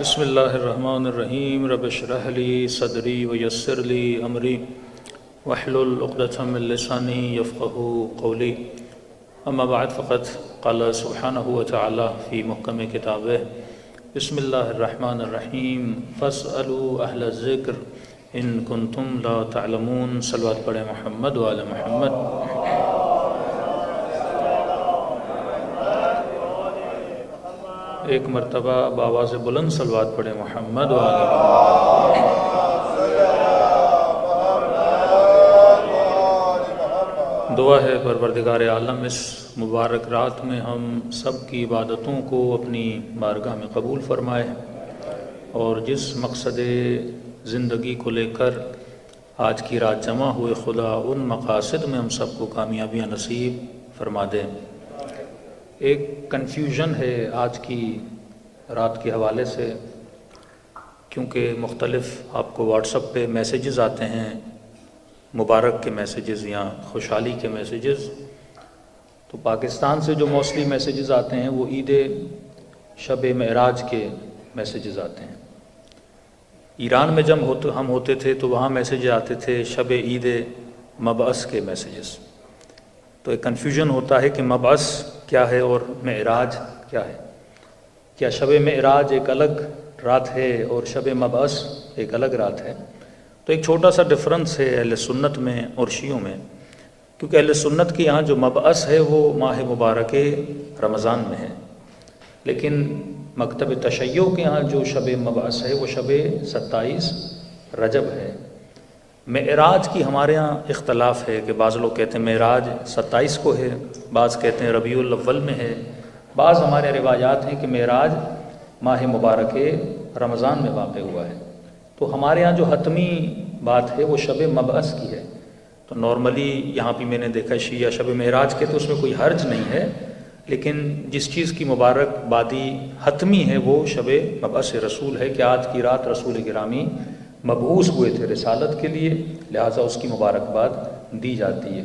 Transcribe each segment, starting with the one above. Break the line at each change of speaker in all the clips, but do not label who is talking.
بسم اللہ الرحمن الرحیم رب اشرح لی صدری ویسر لی امری واحلل عقدۃ من لسانی یفقهوا قولی اما بعد فقد قال سبحانہ وتعالی فی محکم کتابہ بسم اللہ الرحمن الرحیم فاسألوا اہل الذکر ان کنتم لا تعلمون. صلوات پڑھیں محمد وعلی محمد. ایک مرتبہ بآواز بلند صلوات پڑھیں محمد وعلی محمد. دعا ہے پروردگار عالم اس مبارک رات میں ہم سب کی عبادتوں کو اپنی بارگاہ میں قبول فرمائے اور جس مقصد زندگی کو لے کر آج کی رات جمع ہوئے خدا ان مقاصد میں ہم سب کو کامیابیاں نصیب فرما دے. ایک کنفیوژن ہے آج کی رات کے حوالے سے، کیونکہ مختلف آپ کو واٹس ایپ پہ میسیجز آتے ہیں، مبارک کے میسیجز یا خوشحالی کے میسیجز. تو پاکستان سے جو موسٹلی میسیجز آتے ہیں وہ عید شب معراج کے میسیجز آتے ہیں. ایران میں جب ہم ہوتے تھے تو وہاں میسیج آتے تھے شب عید مبعث کے میسیجز. تو ایک کنفیوژن ہوتا ہے کہ مبعث کیا ہے اور معراج کیا ہے. کیا شب معراج ایک الگ رات ہے اور شب مبعث ایک الگ رات ہے؟ تو ایک چھوٹا سا ڈفرنس ہے اہل سنت میں اور شیعوں میں، کیونکہ اہل سنت کے یہاں جو مبعث ہے وہ ماہ مبارک رمضان میں ہے، لیکن مکتب تشیع کے یہاں جو شب مبعث ہے وہ شب 27 رجب ہے. معراج کی ہمارے ہاں اختلاف ہے کہ بعض لوگ کہتے ہیں معراج 27 کو ہے، بعض کہتے ہیں ربیع الاول میں ہے، بعض ہمارے روایات ہیں کہ معراج ماہ مبارک رمضان میں واقع ہوا ہے. تو ہمارے ہاں جو حتمی بات ہے وہ شب مبعث کی ہے. تو نارملی یہاں بھی میں نے دیکھا شیعہ شب معراج کے تو اس میں کوئی حرج نہیں ہے، لیکن جس چیز کی مبارک بادی حتمی ہے وہ شب مبعث رسول ہے کہ آج کی رات رسول گرامی مبعوث ہوئے تھے رسالت کے لیے، لہٰذا اس کی مبارکباد دی جاتی ہے.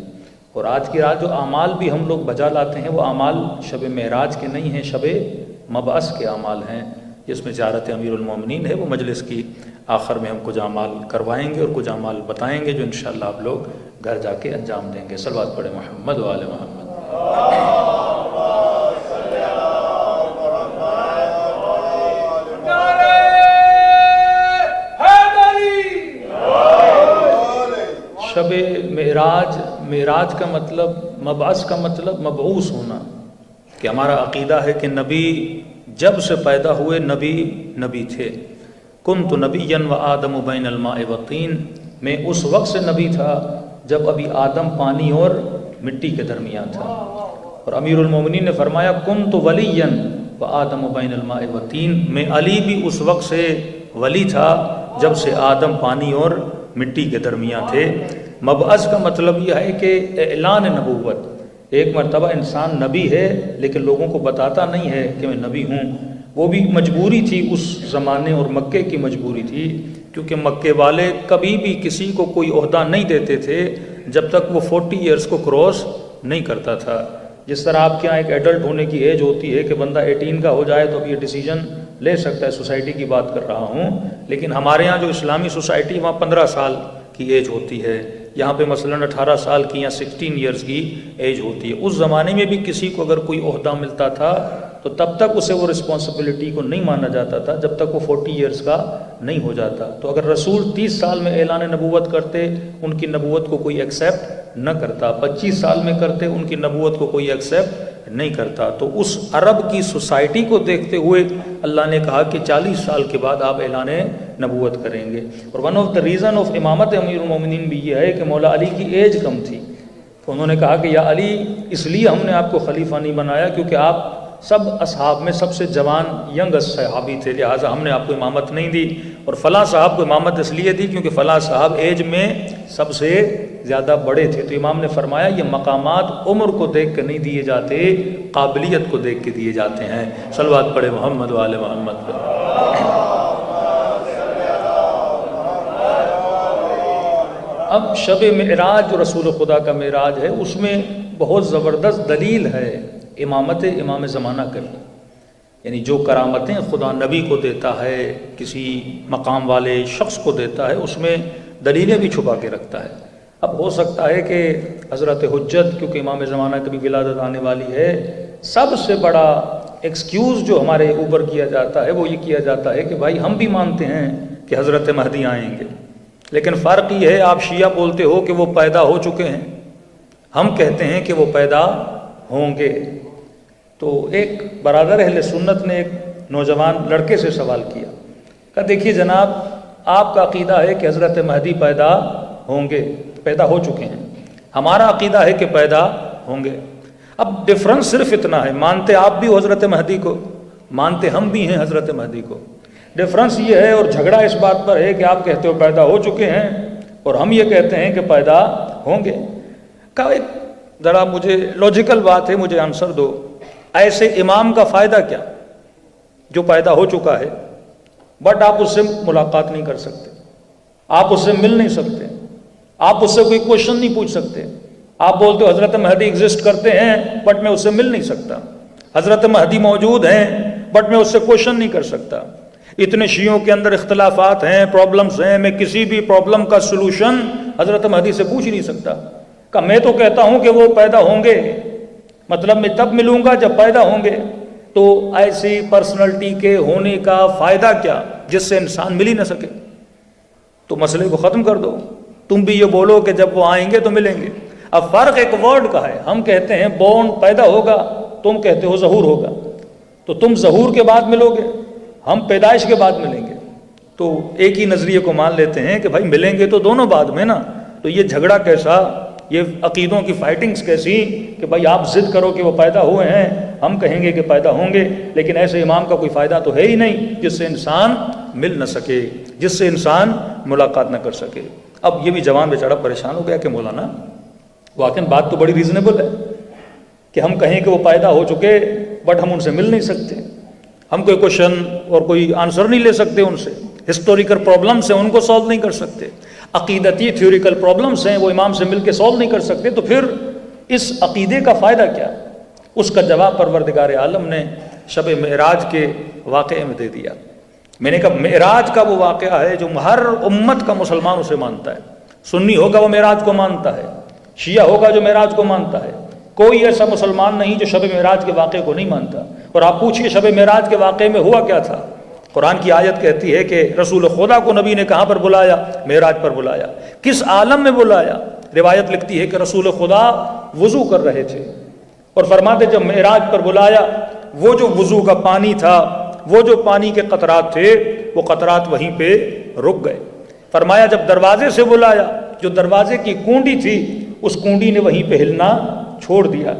اور آج کی رات جو اعمال بھی ہم لوگ بجا لاتے ہیں وہ اعمال شب معراج کے نہیں ہیں، شب مبعث کے اعمال ہیں، جس میں زیارت امیر المومنین ہے. وہ مجلس کی آخر میں ہم کچھ اعمال کروائیں گے اور کچھ اعمال بتائیں گے جو انشاءاللہ آپ لوگ گھر جا کے انجام دیں گے. صلوات پڑھیں محمد وعلی محمد. شب معراج کا مطلب، مبعث کا مطلب مبعوث ہونا، کہ ہمارا عقیدہ ہے کہ نبی جب سے پیدا ہوئے نبی تھے. کنت نبیا و آدم بین الماء والطین، میں اس وقت سے نبی تھا جب ابھی آدم پانی اور مٹی کے درمیان تھا. اور امیر المومنین نے فرمایا کنت ولیا و آدم بین الماء والطین، میں علی بھی اس وقت سے ولی تھا جب سے آدم پانی اور مٹی کے درمیان تھے. مبعث کا مطلب یہ ہے کہ اعلان نبوت. ایک مرتبہ انسان نبی ہے لیکن لوگوں کو بتاتا نہیں ہے کہ میں نبی ہوں. وہ بھی مجبوری تھی اس زمانے اور مکے کی مجبوری تھی، کیونکہ مکے والے کبھی بھی کسی کو کوئی عہدہ نہیں دیتے تھے جب تک وہ 40 ایئرز کو کراس نہیں کرتا تھا. جس طرح آپ کے یہاں ایک ایڈلٹ ہونے کی ایج ہوتی ہے کہ بندہ 18 کا ہو جائے تو اب یہ ڈیسیجن لے سکتا ہے، سوسائٹی کی بات کر رہا ہوں. لیکن ہمارے یہاں جو اسلامی سوسائٹی وہاں 15 سال کی ایج ہوتی ہے، یہاں پہ مثلاً 18 سال کی یا 16 ایئرز کی ایج ہوتی ہے. اس زمانے میں بھی کسی کو اگر کوئی عہدہ ملتا تھا تو تب تک اسے وہ رسپانسبلٹی کو نہیں مانا جاتا تھا جب تک وہ 40 ایئرز کا نہیں ہو جاتا. تو اگر رسول 30 سال میں اعلان نبوت کرتے ان کی نبوت کو کوئی ایکسیپٹ نہ کرتا، 25 سال میں کرتے ان کی نبوت کو کوئی ایکسیپٹ نہیں کرتا. تو اس عرب کی سوسائٹی کو دیکھتے ہوئے اللہ نے کہا کہ 40 سال کے بعد آپ اعلان نبوت کریں گے. اور one of the reason of امامت امیر المومنین بھی یہ ہے کہ مولا علی کی ایج کم تھی. تو انہوں نے کہا کہ یا علی، اس لیے ہم نے آپ کو خلیفہ نہیں بنایا کیونکہ آپ سب اصحاب میں سب سے جوان ینگسٹ صحابی تھے، لہٰذا ہم نے آپ کو امامت نہیں دی. اور فلاں صاحب کو امامت اس لیے دی کیونکہ فلاں صاحب ایج میں سب سے زیادہ بڑے تھے. تو امام نے فرمایا یہ مقامات عمر کو دیکھ کے نہیں دیے جاتے، قابلیت کو دیکھ کے دیے جاتے ہیں. صلوات پڑھے محمد وآل محمد پر. اب شب معراج جو رسول خدا کا معراج ہے اس میں بہت زبردست دلیل ہے امامت امام زمانہ کرنا. یعنی جو کرامتیں خدا نبی کو دیتا ہے، کسی مقام والے شخص کو دیتا ہے، اس میں دلیلیں بھی چھپا کے رکھتا ہے۔ اب ہو سکتا ہے کہ حضرت حجت، کیونکہ امام زمانہ کی بھی ولادت آنے والی ہے، سب سے بڑا ایکسکیوز جو ہمارے اوپر کیا جاتا ہے وہ یہ کیا جاتا ہے کہ بھائی ہم بھی مانتے ہیں کہ حضرت مہدی آئیں گے، لیکن فرق یہ ہے آپ شیعہ بولتے ہو کہ وہ پیدا ہو چکے ہیں، ہم کہتے ہیں کہ وہ پیدا ہوں گے۔ تو ایک برادر اہل سنت نے ایک نوجوان لڑکے سے سوال کیا کہ دیکھیے جناب، آپ کا عقیدہ ہے کہ حضرت مہدی پیدا ہوں گے، پیدا ہو چکے ہیں، ہمارا عقیدہ ہے کہ پیدا ہوں گے۔ اب ڈفرنس صرف اتنا ہے، مانتے آپ بھی ہو حضرت مہدی کو، مانتے ہم بھی ہیں حضرت مہدی کو، ڈفرنس یہ ہے اور جھگڑا اس بات پر ہے کہ آپ کہتے ہو پیدا ہو چکے ہیں اور ہم یہ کہتے ہیں کہ پیدا ہوں گے۔ کہ ایک ذرا مجھے لاجیکل بات ہے، مجھے آنسر دو، ایسے امام کا فائدہ کیا جو پیدا ہو چکا ہے بٹ آپ اس سے ملاقات نہیں کر سکتے، آپ اس سے مل نہیں سکتے، آپ اس سے کوئی کوشچن نہیں پوچھ سکتے، آپ بولتے ہو حضرت مہدی ایگزسٹ کرتے ہیں بٹ میں اس سے مل نہیں سکتا، حضرت مہدی موجود ہیں بٹ میں اس سے کوشچن نہیں کر سکتا۔ اتنے شیعوں کے اندر اختلافات ہیں، پرابلمز ہیں، میں کسی بھی پرابلم کا سلوشن حضرت مہدی سے پوچھ ہی نہیں سکتا۔ کہ میں تو کہتا ہوں کہ وہ پیدا ہوں گے، مطلب میں تب ملوں گا جب پیدا ہوں گے۔ تو ایسی پرسنالٹی کے ہونے کا فائدہ کیا جس سے انسان مل ہی نہ سکے؟ تو مسئلے کو ختم کر دو، تم بھی یہ بولو کہ جب وہ آئیں گے تو ملیں گے۔ اب فرق ایک ورڈ کا ہے، ہم کہتے ہیں بورن پیدا ہوگا، تم کہتے ہو ظہور ہوگا، تو تم ظہور کے بعد ملو گے، ہم پیدائش کے بعد ملیں گے۔ تو ایک ہی نظریے کو مان لیتے ہیں کہ بھائی ملیں گے تو دونوں بعد میں نا، تو یہ جھگڑا کیسا، یہ عقیدوں کی فائٹنگز کیسی کہ بھائی آپ ضد کرو کہ وہ پیدا ہوئے ہیں، ہم کہیں گے کہ پیدا ہوں گے، لیکن ایسے امام کا کوئی فائدہ تو ہے ہی نہیں جس سے انسان مل نہ سکے، جس سے انسان ملاقات نہ کر سکے۔ اب یہ بھی جوان بیچارہ پریشان ہو گیا کہ مولانا واقعی بات تو بڑی ریزنیبل ہے کہ ہم کہیں کہ وہ پیدا ہو چکے بٹ ہم ان سے مل نہیں سکتے، ہم کوئی کوشچن اور کوئی آنسر نہیں لے سکتے ان سے، ہسٹوریکل پرابلمس ہیں ان کو سالو نہیں کر سکتے، عقیدتی تھیوریکل پرابلمس ہیں وہ امام سے مل کے سالو نہیں کر سکتے، تو پھر اس عقیدے کا فائدہ کیا؟ اس کا جواب پروردگار عالم نے شب معراج کے واقعے میں دے دیا۔ میں نے کہا معراج کا وہ واقعہ ہے جو ہر امت کا مسلمان اسے مانتا ہے، سنی ہوگا وہ معراج کو مانتا ہے، شیعہ ہوگا جو معراج کو مانتا ہے، کوئی ایسا مسلمان نہیں جو شب معراج کے واقعے کو نہیں مانتا۔ اور آپ پوچھئے شب معراج کے واقعے میں ہوا کیا تھا؟ قرآن کی آیت کہتی ہے کہ رسول خدا کو نبی نے کہاں پر بلایا؟ معراج پر بلایا۔ کس عالم میں بلایا؟ روایت لکھتی ہے کہ رسول خدا وضو کر رہے تھے اور فرماتے جب معراج پر بلایا، وہ جو وضو کا پانی تھا، وہ جو پانی کے قطرات تھے، وہ قطرات وہیں پہ رک گئے۔ فرمایا جب دروازے سے بلایا، جو دروازے کی کنڈی تھی اس کنڈی نے وہیں پہ ہلنا چھوڑ دیا،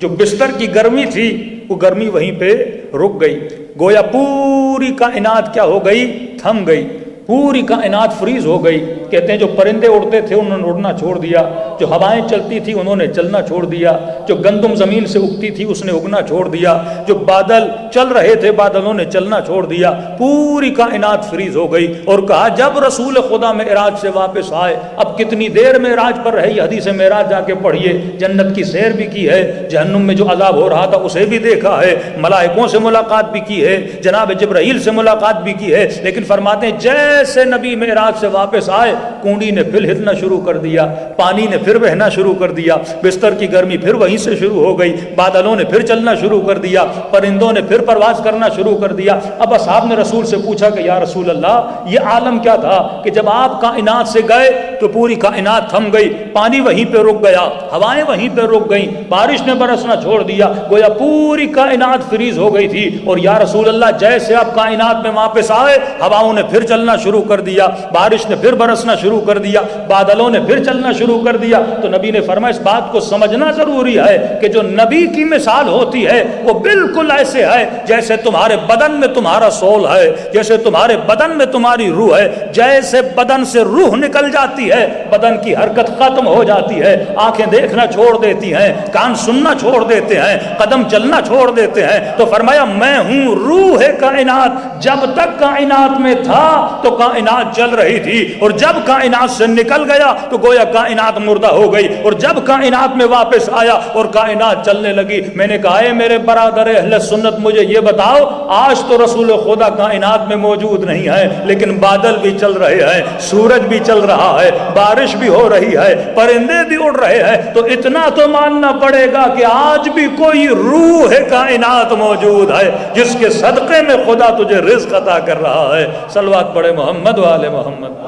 جو بستر کی گرمی تھی وہ گرمی وہیں پہ رک گئی، گویا پوری کائنات کیا ہو گئی؟ تھم گئی، پوری کائنات فریز ہو گئی۔ کہتے ہیں جو پرندے اڑتے تھے انہوں نے اڑنا چھوڑ دیا، جو ہوائیں چلتی تھی انہوں نے چلنا چھوڑ دیا، جو گندم زمین سے اگتی تھی اس نے اگنا چھوڑ دیا، جو بادل چل رہے تھے بادلوں نے چلنا چھوڑ دیا، پوری کائنات فریز ہو گئی۔ اور کہا جب رسول خدا معراج سے واپس آئے، اب کتنی دیر معراج پر رہے، یہ حدیث معراج جا کے پڑھیے، جنت کی سیر بھی کی ہے، جہنم میں جو عذاب ہو رہا تھا اسے بھی دیکھا ہے، ملائکوں سے ملاقات بھی کی ہے، جناب جبرائیل سے ملاقات بھی کی ہے، لیکن فرماتے ہیں جیسے نبی معراج سے واپس آئے کنڈی نے پھر ہلنا شروع کر دیا، پانی نے پھر بہنا شروع کر دیا، بستر کی گرمی پھر وہیں سے شروع ہو گئی، بادلوں نے پھر چلنا شروع کر دیا، پرندوں نے پھر پرواز کرنا شروع کر دیا۔ اب اصحاب نے رسول سے پوچھا کہ یا رسول اللہ یہ عالم کیا تھا کہ جب آپ کائنات سے گئے تو پوری کائنات تھم گئی، پانی وہیں پہ رک گیا، ہوائیں وہیں پہ رک گئیں، بارش نے برسنا چھوڑ دیا، گویا پوری کائنات فریز ہو گئی تھی، اور یا رسول اللہ جیسے آپ کائنات میں واپس آئے ہواؤں نے پھر چلنا شروع کر دیا، بارش نے پھر برسنا شروع کر دیا، بادلوں نے پھر چلنا شروع کر دیا۔ تو نبی نے فرمایا اس بات کو سمجھنا ضروری ہے کہ جو نبی کی مثال ہوتی ہے وہ بالکل ایسے ہے جیسے تمہارے بدن میں تمہارا سول ہے، جیسے تمہارے بدن میں تمہاری روح ہے، جیسے بدن سے روح نکل جاتی ہے بدن کی حرکت ختم ہو جاتی ہے، آنکھیں دیکھنا چھوڑ دیتی ہیں، کان سننا چھوڑ دیتے ہیں، قدم چلنا چھوڑ دیتے ہیں، تو فرمایا میں ہوں روح روح کائنات جب تک کائنات میں تھا تو کائنات چل رہی تھی، اور جب کائنات سے نکل گیا تو گویا کائنات مردہ ہو گئی، اور جب کائنات میں واپس آیا اور کائنات چلنے لگی۔ میں نے کہا اے میرے برادر اہل سنت، مجھے یہ بتاؤ، آج تو رسول خدا کائنات میں موجود نہیں ہے، لیکن بادل بھی چل رہے ہیں، سورج بھی چل رہا ہے، بارش بھی ہو رہی ہے، پرندے بھی اڑ رہے ہیں، تو اتنا تو ماننا پڑے گا کہ آج بھی کوئی روح کائنات موجود ہے جس کے صدقے میں خدا تجھے رزق عطا کر رہا ہے۔ صلوات پڑھے محمد والے محمد۔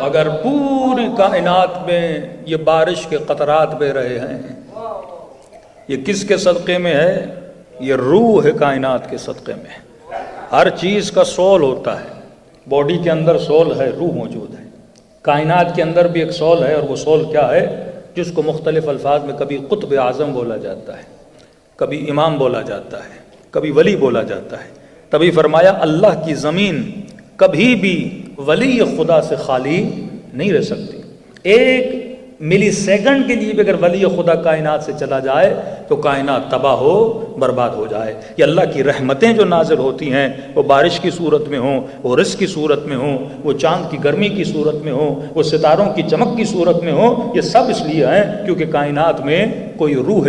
اگر پوری کائنات میں یہ بارش کے قطرات بہ رہے ہیں، یہ کس کے صدقے میں ہے؟ یہ روح کائنات کے صدقے میں ہے۔ ہر چیز کا سول ہوتا ہے، باڈی کے اندر سول ہے، روح موجود ہے، کائنات کے اندر بھی ایک سول ہے، اور وہ سول کیا ہے؟ جس کو مختلف الفاظ میں کبھی قطب اعظم بولا جاتا ہے، کبھی امام بولا جاتا ہے، کبھی ولی بولا جاتا ہے۔ تبھی فرمایا اللہ کی زمین کبھی بھی ولی خدا سے خالی نہیں رہ سکتی۔ ایک ملی سیکنڈ کے لیے بھی اگر ولی خدا کائنات سے چلا جائے تو کائنات تباہ ہو برباد ہو جائے۔ یہ اللہ کی رحمتیں جو نازل ہوتی ہیں، وہ بارش کی صورت میں ہوں، وہ رزق کی صورت میں ہوں، وہ چاند کی گرمی کی صورت میں ہوں، وہ ستاروں کی چمک کی صورت میں ہوں، یہ سب اس لیے ہیں کیونکہ کائنات میں کوئی روح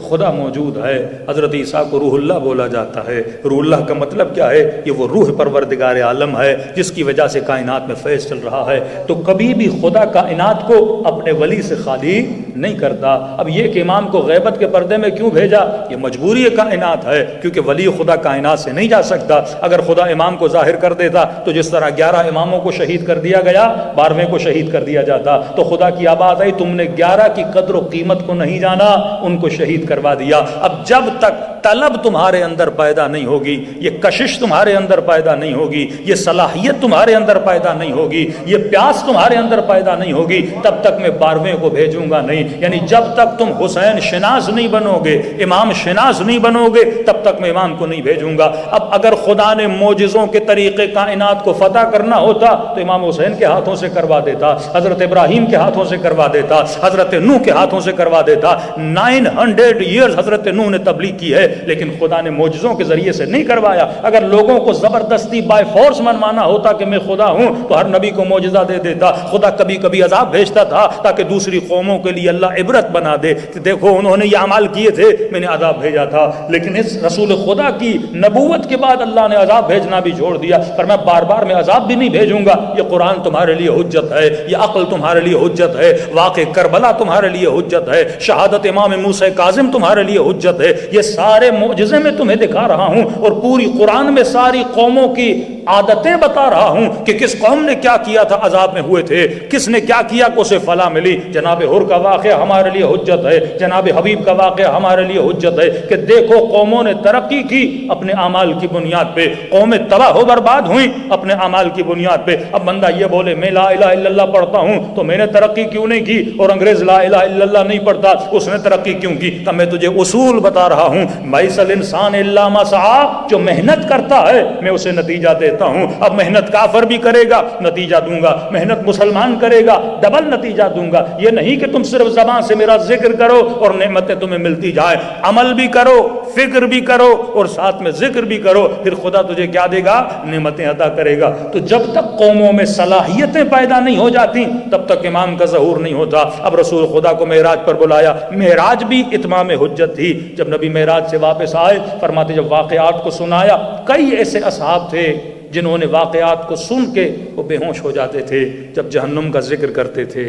خدا موجود ہے۔ حضرت عیسیٰ کو روح اللہ بولا جاتا ہے۔ روح اللہ کا مطلب کیا ہے؟ یہ وہ روح پروردگار عالم ہے جس کی وجہ سے کائنات میں فیض چل رہا ہے۔ تو کبھی بھی خدا کائنات کو اپنے ولی سے خالی نہیں کرتا۔ اب یہ کہ امام کو غیبت کے پردے میں کیوں بھیجا؟ یہ مجبوری کائنات ہے، کیونکہ ولی خدا کائنات سے نہیں جا سکتا۔ اگر خدا امام کو ظاہر کر دیتا تو جس طرح 11 اماموں کو شہید کر دیا گیا، 12ویں کو شہید کر دیا جاتا۔ تو خدا کی آباد ہے، تم نے 11 کی قدر و قیمت کو نہیں جانا، ان کو شہید کروا دیا۔ اب جب تک طلب تمہارے اندر پیدا نہیں ہوگی، یہ کشش تمہارے اندر پیدا نہیں ہوگی، یہ صلاحیت تمہارے اندر پیدا نہیں ہوگی، یہ پیاس تمہارے اندر پیدا نہیں ہوگی، تب تک میں 12ویں کو بھیجوں گا نہیں۔ یعنی جب تک تم حسین شناس نہیں بنو گے، امام شناس نہیں بنو گے، تب تک میں امام کو نہیں بھیجوں گا۔ اب اگر خدا نے معجزوں کے طریقے کائنات کو فتح کرنا ہوتا تو امام حسین کے ہاتھوں سے کروا دیتا، حضرت ابراہیم کے ہاتھوں سے کروا دیتا، حضرت نوح کے ہاتھوں سے کروا دیتا۔ 900 ایئرز حضرت نوح نے تبلیغ کی ہے، لیکن خدا نے معجزوں کے ذریعے سے نہیں کروایا۔ اگر لوگوں کو زبردستی بائی فورس منوانا ہوتا کہ میں خدا ہوں تو ہر نبی کو معجزہ دے دیتا۔ خدا کبھی کبھی عذاب بھیجتا تھا تاکہ دوسری قوموں کے لیے اللہ عبرت بنا دے کہ دیکھو انہوں نے یہ اعمال کیے تھے، میں نے عذاب بھیجا تھا۔ لیکن اس رسول خدا کی نبوت کے بعد اللہ نے عذاب بھیجنا بھی چھوڑ دیا، پر میں بار بار میں عذاب بھی نہیں بھیجوں گا۔ یہ قرآن تمہارے لیے حجت ہے، یہ عقل تمہارے لیے حجت ہے، واقع کربلا تمہارے لیے حجت ہے، شہادت امام موسیٰ کاظم تمہارے لیے حجت ہے۔ یہ سارے معجزے میں تمہیں دکھا رہا ہوں، اور پوری قرآن میں ساری قوموں کی عادتیں بتا رہا ہوں کہ کس قوم نے کیا کیا تھا عذاب میں ہوئے تھے، کس نے کیا کیا کہ اسے فلاح ملی۔ جناب حر کا واقعہ ہمارے لیے حجت ہے، جناب حبیب کا واقعہ ہمارے لیے حجت ہے کہ دیکھو قوموں نے ترقی کی اپنے اعمال کی بنیاد پہ، قومیں تباہ و برباد ہوئیں اپنے اعمال کی بنیاد پہ۔ اب بندہ یہ بولے میں لا الہ الا اللہ پڑھتا ہوں تو میں نے ترقی کیوں نہیں کی، اور انگریز لا الہ الا اللہ نہیں پڑھتا اس نے ترقی کیوں کی؟ تو میں تجھے اصول بتا رہا ہوں، بائس الانسان الا ما سعی، جو محنت کرتا ہے میں اسے نتیجہ دیتا ہوں۔ اب محنت کافر بھی کرے گا نتیجہ دوں گا، محنت مسلمان کرے گا ڈبل نتیجہ دوں گا۔ یہ نہیں کہ تم صرف زبان سے میرا ذکر کرو اور نعمتیں تمہیں ملتی جائے، عمل بھی کرو، فکر بھی کرو، اور ساتھ میں ذکر بھی کرو، پھر خدا تجھے کیا دے گا؟ نعمتیں عطا کرے گا۔ تو جب تک قوموں میں صلاحیتیں پیدا نہیں ہو جاتی تب تک امام کا ظہور نہیں ہوتا۔ اب رسول خدا کو معراج پر بلایا، معراج بھی اتمام حجت تھی۔ جب نبی معراج سے واپس آئے، فرماتے جب واقعات کو سنایا، کئی ایسے اصحاب تھے جنہوں نے واقعات کو سن کے وہ بے ہوش ہو جاتے تھے۔ جب جہنم کا ذکر کرتے تھے،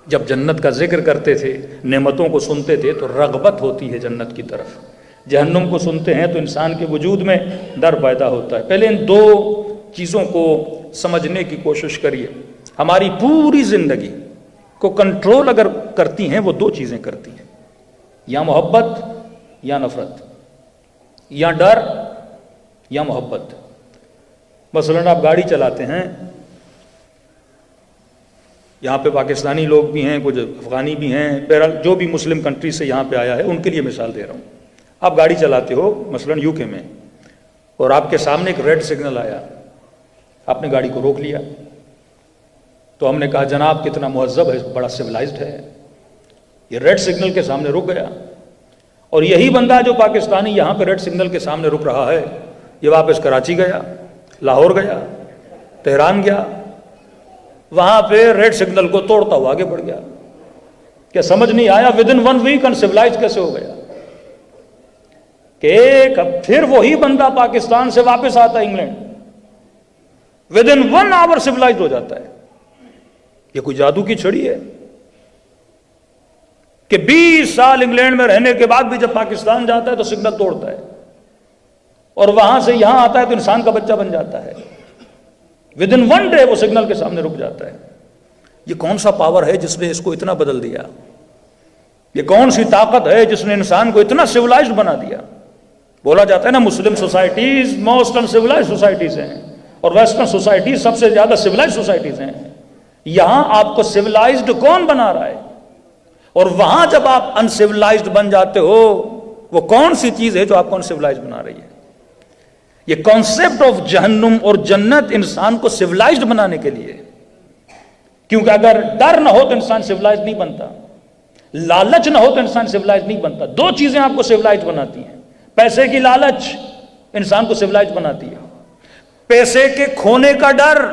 جب جنت کا ذکر کرتے تھے، نعمتوں کو سنتے تھے تو رغبت ہوتی ہے جنت کی طرف۔ جہنم کو سنتے ہیں تو انسان کے وجود میں ڈر پیدا ہوتا ہے۔ پہلے ان دو چیزوں کو سمجھنے کی کوشش کریے۔ ہماری پوری زندگی کو کنٹرول اگر کرتی ہیں، وہ دو چیزیں کرتی ہیں، یا محبت یا نفرت، یا ڈر یا محبت۔ مثلاً آپ گاڑی چلاتے ہیں، یہاں پہ پاکستانی لوگ بھی ہیں، کچھ افغانی بھی ہیں، بہرحال جو بھی مسلم کنٹری سے یہاں پہ آیا ہے ان کے لیے مثال دے رہا ہوں. آپ گاڑی چلاتے ہو مثلاً یو کے میں، اور آپ کے سامنے ایک ریڈ سگنل آیا، آپ نے گاڑی کو روک لیا، تو ہم نے کہا جناب کتنا مہذب ہے، بڑا سویلائزڈ ہے، یہ ریڈ سگنل کے سامنے رک گیا. اور یہی بندہ جو پاکستانی یہاں پہ ریڈ سگنل کے سامنے رک رہا ہے، یہ واپس کراچی گیا، لاہور گیا، تہران گیا، وہاں پہ ریڈ سگنل کو توڑتا ہوا آگے بڑھ گیا. کیا سمجھ نہیں آیا ودن 1 ویک انسیویلائزڈ کیسے ہو گیا؟ کہ پھر وہی بندہ پاکستان سے واپس آتا ہے انگلینڈ، ودن 1 آور سیویلائزڈ ہو جاتا ہے. یہ کوئی جادو کی چھڑی ہے کہ 20 سال انگلینڈ میں رہنے کے بعد بھی جب پاکستان جاتا ہے تو سگنل توڑتا ہے، اور وہاں سے یہاں آتا ہے تو انسان کا بچہ بن جاتا ہے. ودن 1 ڈے وہ سگنل کے سامنے رک جاتا ہے. یہ کون سا پاور ہے جس نے اس کو اتنا بدل دیا؟ یہ کون سی طاقت ہے جس نے انسان کو اتنا سیویلائزڈ بنا دیا؟ بولا جاتا ہے نا مسلم سوسائٹیز موسٹ انسیویلائزڈ سوسائٹیز ہیں، اور ویسٹرن سوسائٹیز سب سے زیادہ سیویلائزڈ سوسائٹیز ہیں. یہاں آپ کو سیویلائزڈ کون بنا رہا ہے؟ اور وہاں جب آپ انسیویلائزڈ بن جاتے ہو، وہ کون سی چیز ہے جو آپ کو انسیویلائزڈ بنا رہی ہے؟ یہ کانسیپٹ آف جہنم اور جنت انسان کو سیویلائزڈ بنانے کے لیے، کیونکہ اگر ڈر نہ ہو تو انسان سیویلائزڈ نہیں بنتا، لالچ نہ ہو تو انسان سیویلائزڈ نہیں بنتا. 2 چیزیں آپ کو سیویلائزڈ بناتی ہیں. پیسے کی لالچ انسان کو سیویلائزڈ بناتی ہے، پیسے کے کھونے کا ڈر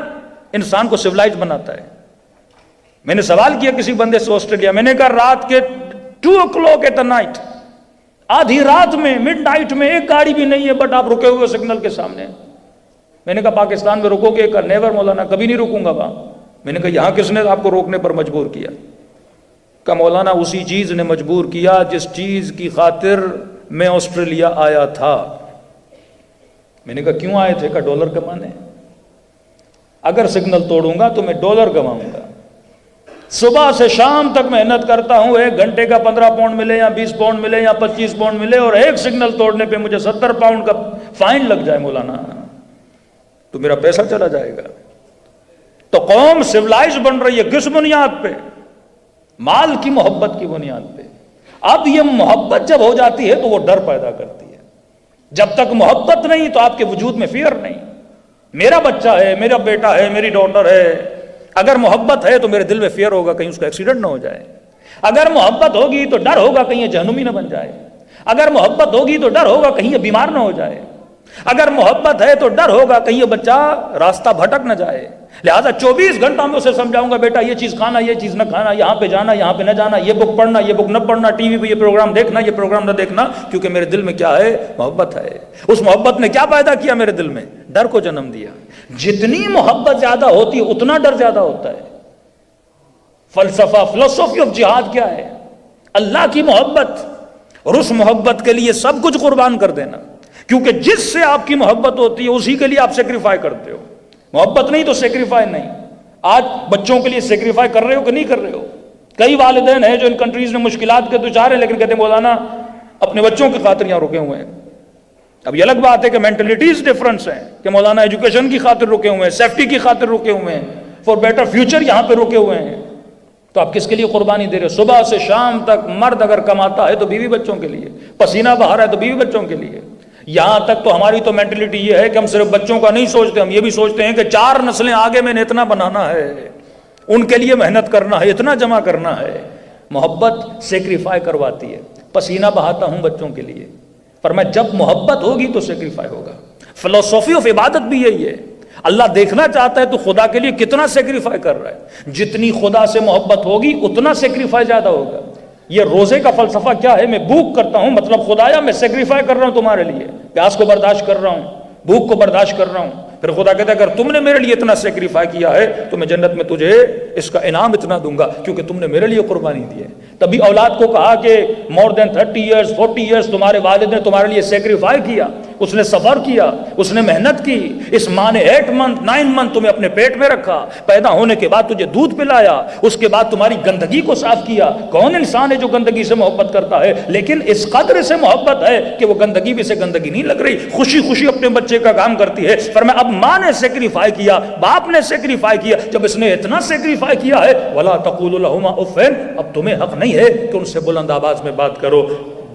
انسان کو سیویلائزڈ بناتا ہے. میں نے سوال کیا کسی بندے سے آسٹریلیا، میں نے کہا رات کے 2 o'clock ایٹ نائٹ، آدھی رات میں مڈ نائٹ میں ایک گاڑی بھی نہیں ہے بٹ آپ رکے ہوئے سگنل کے سامنے. میں نے کہا پاکستان میں رکو گے؟ کہ نیور مولانا، کبھی نہیں رکوں گا وہاں. میں نے کہا یہاں کس نے آپ کو روکنے پر مجبور کیا؟ کہ مولانا اسی چیز نے مجبور کیا جس چیز کی خاطر میں آسٹریلیا آیا تھا. میں نے کہا کیوں آئے تھے؟ کہ ڈالر کمانے. اگر سگنل توڑوں گا تو میں ڈالر کماؤں گا. صبح سے شام تک محنت کرتا ہوں، 1 گھنٹے کا 15 پاؤنڈ ملے یا 20 پاؤنڈ ملے یا 25 پاؤنڈ ملے، اور ایک سگنل توڑنے پہ مجھے 70 پاؤنڈ کا فائن لگ جائے مولانا، تو میرا پیسہ چلا جائے گا. تو قوم سیویلائز بن رہی ہے کس بنیاد پہ؟ مال کی محبت کی بنیاد پہ. اب یہ محبت جب ہو جاتی ہے تو وہ ڈر پیدا کرتی ہے. جب تک محبت نہیں تو آپ کے وجود میں فیئر نہیں. میرا بچہ ہے، میرا بیٹا ہے، میری ڈاٹر ہے، اگر محبت ہے تو میرے دل میں فیئر ہوگا کہیں اس کا ایکسیڈنٹ نہ ہو جائے. اگر محبت ہوگی تو ڈر ہوگا کہیں یہ جہنمی نہ بن جائے. اگر محبت ہوگی تو ڈر ہوگا کہیں یہ بیمار نہ ہو جائے. اگر محبت ہے تو ڈر ہوگا کہیں یہ بچہ راستہ بھٹک نہ جائے. لہٰذا 24 گھنٹہ میں اسے سمجھاؤں گا بیٹا یہ چیز کھانا، یہ چیز نہ کھانا، یہاں پہ جانا، یہاں پہ نہ جانا، یہ بک پڑھنا، یہ بک نہ پڑھنا، ٹی وی پہ یہ پروگرام دیکھنا، یہ پروگرام نہ دیکھنا، کیونکہ میرے دل میں کیا ہے؟ محبت ہے. اس محبت نے کیا پیدا کیا میرے دل میں؟ ڈر کو جنم دیا. جتنی محبت زیادہ ہوتی ہے اتنا ڈر زیادہ ہوتا ہے. فلسفہ فلسفی آف جہاد کیا ہے؟ اللہ کی محبت، اور اس محبت کے لیے سب کچھ قربان کر دینا. کیونکہ جس سے آپ کی محبت ہوتی ہے اسی کے لیے آپ سیکریفائی کرتے ہو. محبت نہیں تو سیکریفائی نہیں. آج بچوں کے لیے سیکریفائی کر رہے ہو کہ نہیں کر رہے ہو؟ کئی والدین ہیں جو ان کنٹریز میں مشکلات کے دچار ہیں لیکن کہتے ہیں مولانا اپنے بچوں کی خاطر یہاں رکے ہوئے ہیں. اب یہ الگ بات ہے کہ مینٹلٹیز ڈفرنس ہیں کہ مولانا ایجوکیشن کی خاطر رکے ہوئے ہیں، سیفٹی کی خاطر رکے ہوئے ہیں، فار بیٹر فیوچر یہاں پہ رکے ہوئے ہیں. تو آپ کس کے لیے قربانی دے رہے ہو؟ صبح سے شام تک مرد اگر کماتا ہے تو بیوی بچوں کے لیے، پسینہ بہا رہا ہے تو بیوی بچوں کے لیے. یہاں تک تو ہماری تو مینٹلٹی یہ ہے کہ ہم صرف بچوں کا نہیں سوچتے، ہم یہ بھی سوچتے ہیں کہ 4 نسلیں آگے میں نے اتنا بنانا ہے، ان کے لیے محنت کرنا ہے، اتنا جمع کرنا ہے. محبت سیکریفائی کرواتی ہے. پسینہ بہاتا ہوں بچوں کے لیے، پر میں جب محبت ہوگی تو سیکریفائی ہوگا. فلسفی آف عبادت بھی یہی ہے. اللہ دیکھنا چاہتا ہے تو خدا کے لیے کتنا سیکریفائی کر رہا ہے. جتنی خدا سے محبت ہوگی اتنا سیکریفائی زیادہ ہوگا. یہ روزے کا فلسفہ کیا ہے؟ میں بھوک کرتا ہوں، مطلب خدایا میں سیکریفائی کر رہا ہوں تمہارے لیے، پیاس کو برداشت کر رہا ہوں، بھوک کو برداشت کر رہا ہوں. پھر خدا کہتا ہے اگر تم نے میرے لیے اتنا سیکریفائی کیا ہے تو میں جنت میں تجھے اس کا انعام اتنا دوں گا کیونکہ تم نے میرے لیے قربانی دی ہے. تبھی اولاد کو کہا کہ مور دین 30 ایئرس 40 ایئرس تمہارے والد نے تمہارے لیے سیکریفائی کیا. اس نے سفر کیا، اس نے محنت کی، اس ماں نے 8 منتھ 9 منتھ تمہیں اپنے پیٹ میں رکھا، پیدا ہونے کے بعد تجھے دودھ پلایا، اس کے بعد تمہاری گندگی کو صاف کیا۔ کون انسان ہے جو گندگی سے محبت کرتا ہے؟ لیکن اس قدر سے محبت ہے کہ وہ گندگی بھی سے گندگی نہیں لگ رہی، خوشی خوشی اپنے بچے کا کام کرتی ہے۔ فرمایا اب ماں نے سیکریفائی کیا، باپ نے سیکریفائی کیا، جب اس نے اتنا سیکریفائی کیا ہے وَلَا تَقُولُوا لَهُمَا أُفٍّ، اب تمہیں حق نہیں ہے کہ ان سے بلند آواز میں بات کرو۔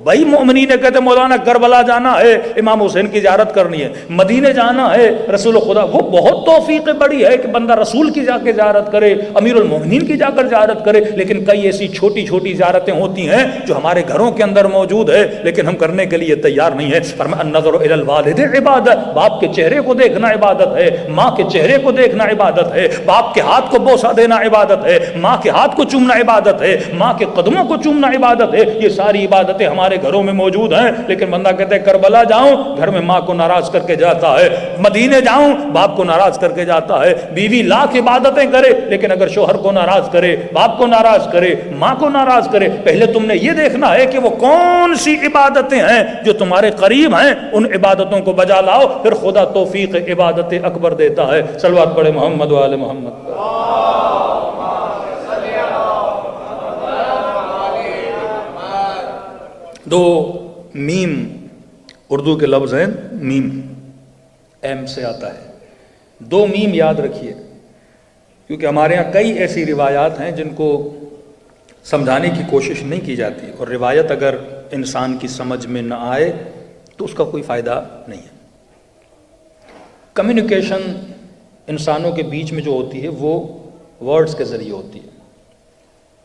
بھائی مومنین کہتے مولانا کربلا جانا ہے، امام حسین کی زیارت کرنی ہے، مدینے جانا ہے، رسول خدا، وہ بہت توفیق بڑی ہے کہ بندہ رسول کی جا کے زیارت کرے، امیر المومنین کی جا کر زیارت کرے، لیکن کئی ایسی چھوٹی چھوٹی زیارتیں ہوتی ہیں جو ہمارے گھروں کے اندر موجود ہے لیکن ہم کرنے کے لیے تیار نہیں ہے۔ فرمایا النظر الی الوالد عبادت، باپ کے چہرے کو دیکھنا عبادت ہے، ماں کے چہرے کو دیکھنا عبادت ہے، باپ کے ہاتھ کو بوسہ دینا عبادت ہے، ماں کے ہاتھ کو چومنا عبادت ہے، ماں کے قدموں کو چومنا عبادت ہے۔ یہ ساری عبادتیں ہمارے گھروں میں موجود ہیں، لیکن بندہ کہتے ہے کربلا جاؤں، گھر میں ماں کو ناراض کر کے جاتا ہے، مدینے جاؤں، باپ کو ناراض کر کے جاتا ہے، بیوی لاکھ عبادتیں کرے لیکن اگر شوہر کو ناراض کرے، باپ کو ناراض کرے، ماں کو ناراض کرے، پہلے تم نے یہ دیکھنا ہے کہ وہ کون سی عبادتیں ہیں جو تمہارے قریب ہیں، ان عبادتوں کو بجا لاؤ، پھر خدا توفیق عبادت اکبر دیتا ہے۔ صلوات پڑھے محمد و آل محمد۔ دو میم اردو کے لفظ ہیں، میم ایم سے آتا ہے، 2 میم یاد رکھیے، کیونکہ ہمارے ہاں کئی ایسی روایات ہیں جن کو سمجھانے کی کوشش نہیں کی جاتی، اور روایت اگر انسان کی سمجھ میں نہ آئے تو اس کا کوئی فائدہ نہیں ہے۔ کمیونیکیشن انسانوں کے بیچ میں جو ہوتی ہے وہ ورڈز کے ذریعے ہوتی ہے۔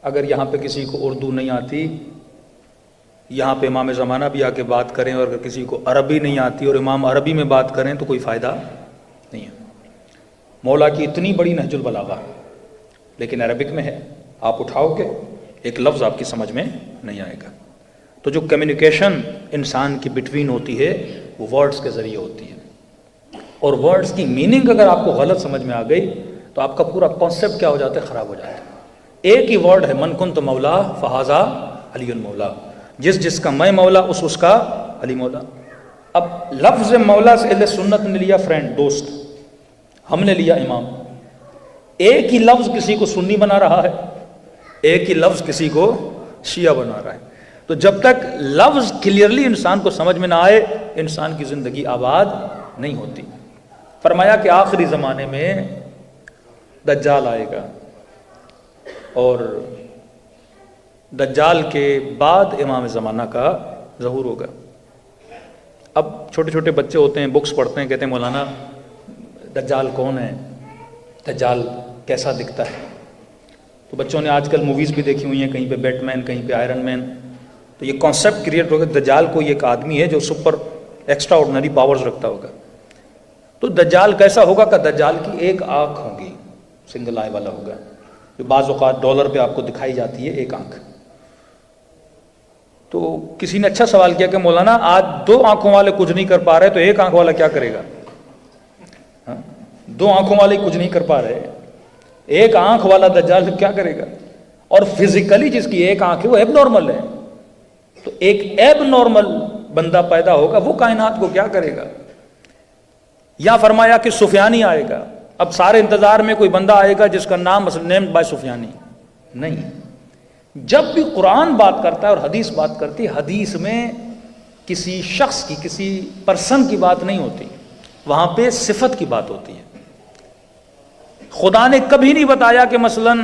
اگر یہاں پہ کسی کو اردو نہیں آتی، یہاں پہ امام زمانہ بھی آ کے بات کریں، اور اگر کسی کو عربی نہیں آتی اور امام عربی میں بات کریں تو کوئی فائدہ نہیں ہے۔ مولا کی اتنی بڑی نہج البلاغہ لیکن عربک میں ہے، آپ اٹھاؤ گے ایک لفظ آپ کی سمجھ میں نہیں آئے گا۔ تو جو کمیونیکیشن انسان کی بٹوین ہوتی ہے وہ ورڈز کے ذریعے ہوتی ہے، اور ورڈز کی میننگ اگر آپ کو غلط سمجھ میں آ گئی تو آپ کا پورا کانسیپٹ کیا ہو جاتا ہے، خراب ہو جاتا ہے۔ ایک ہی ورڈ ہے، من کنت مولا فہذا علی المولا، جس کا میں مولا اس کا علی مولا۔ اب لفظ مولا سے اہل سنت نے لیا فرینڈ، دوست، ہم نے لیا امام۔ ایک ہی لفظ کسی کو سنی بنا رہا ہے، ایک ہی لفظ کسی کو شیعہ بنا رہا ہے۔ تو جب تک لفظ کلیئرلی انسان کو سمجھ میں نہ آئے، انسان کی زندگی آباد نہیں ہوتی۔ فرمایا کہ آخری زمانے میں دجال آئے گا، اور دجال کے بعد امام زمانہ کا ظہور ہوگا۔ اب چھوٹے چھوٹے بچے ہوتے ہیں، بکس پڑھتے ہیں، کہتے ہیں مولانا دجال کون ہے، دجال کیسا دکھتا ہے؟ تو بچوں نے آج کل موویز بھی دیکھی ہوئی ہیں، کہیں پہ بیٹ مین، کہیں پہ آئرن مین، تو یہ کانسیپٹ کریٹ ہوگا دجال کوئی ایک آدمی ہے جو سپر ایکسٹرا آرڈنری پاورز رکھتا ہوگا۔ تو دجال کیسا ہوگا کہ دجال کی ایک آنکھ ہوگی، سنگل آئی والا ہوگا، جو بعض اوقات ڈالر پہ آپ کو دکھائی جاتی ہے ایک آنکھ۔ تو کسی نے اچھا سوال کیا کہ مولانا آج 2 آنکھوں والے کچھ نہیں کر پا رہے تو ایک آنکھ والا کیا کرے گا؟ 2 آنکھوں والے کچھ نہیں کر پا رہے، ایک آنکھ والا دجال کیا کرے گا؟ اور فزیکلی جس کی ایک آنکھ ہے وہ ایب نارمل ہے، تو ایک ایب نارمل بندہ پیدا ہوگا، وہ کائنات کو کیا کرے گا؟ یا فرمایا کہ سفیانی آئے گا۔ اب سارے انتظار میں کوئی بندہ آئے گا جس کا نام نیم بائی سفیانی نہیں۔ جب بھی قرآن بات کرتا ہے اور حدیث بات کرتی ہے، حدیث میں کسی شخص کی، کسی پرسن کی بات نہیں ہوتی، وہاں پہ صفت کی بات ہوتی ہے۔ خدا نے کبھی نہیں بتایا کہ مثلا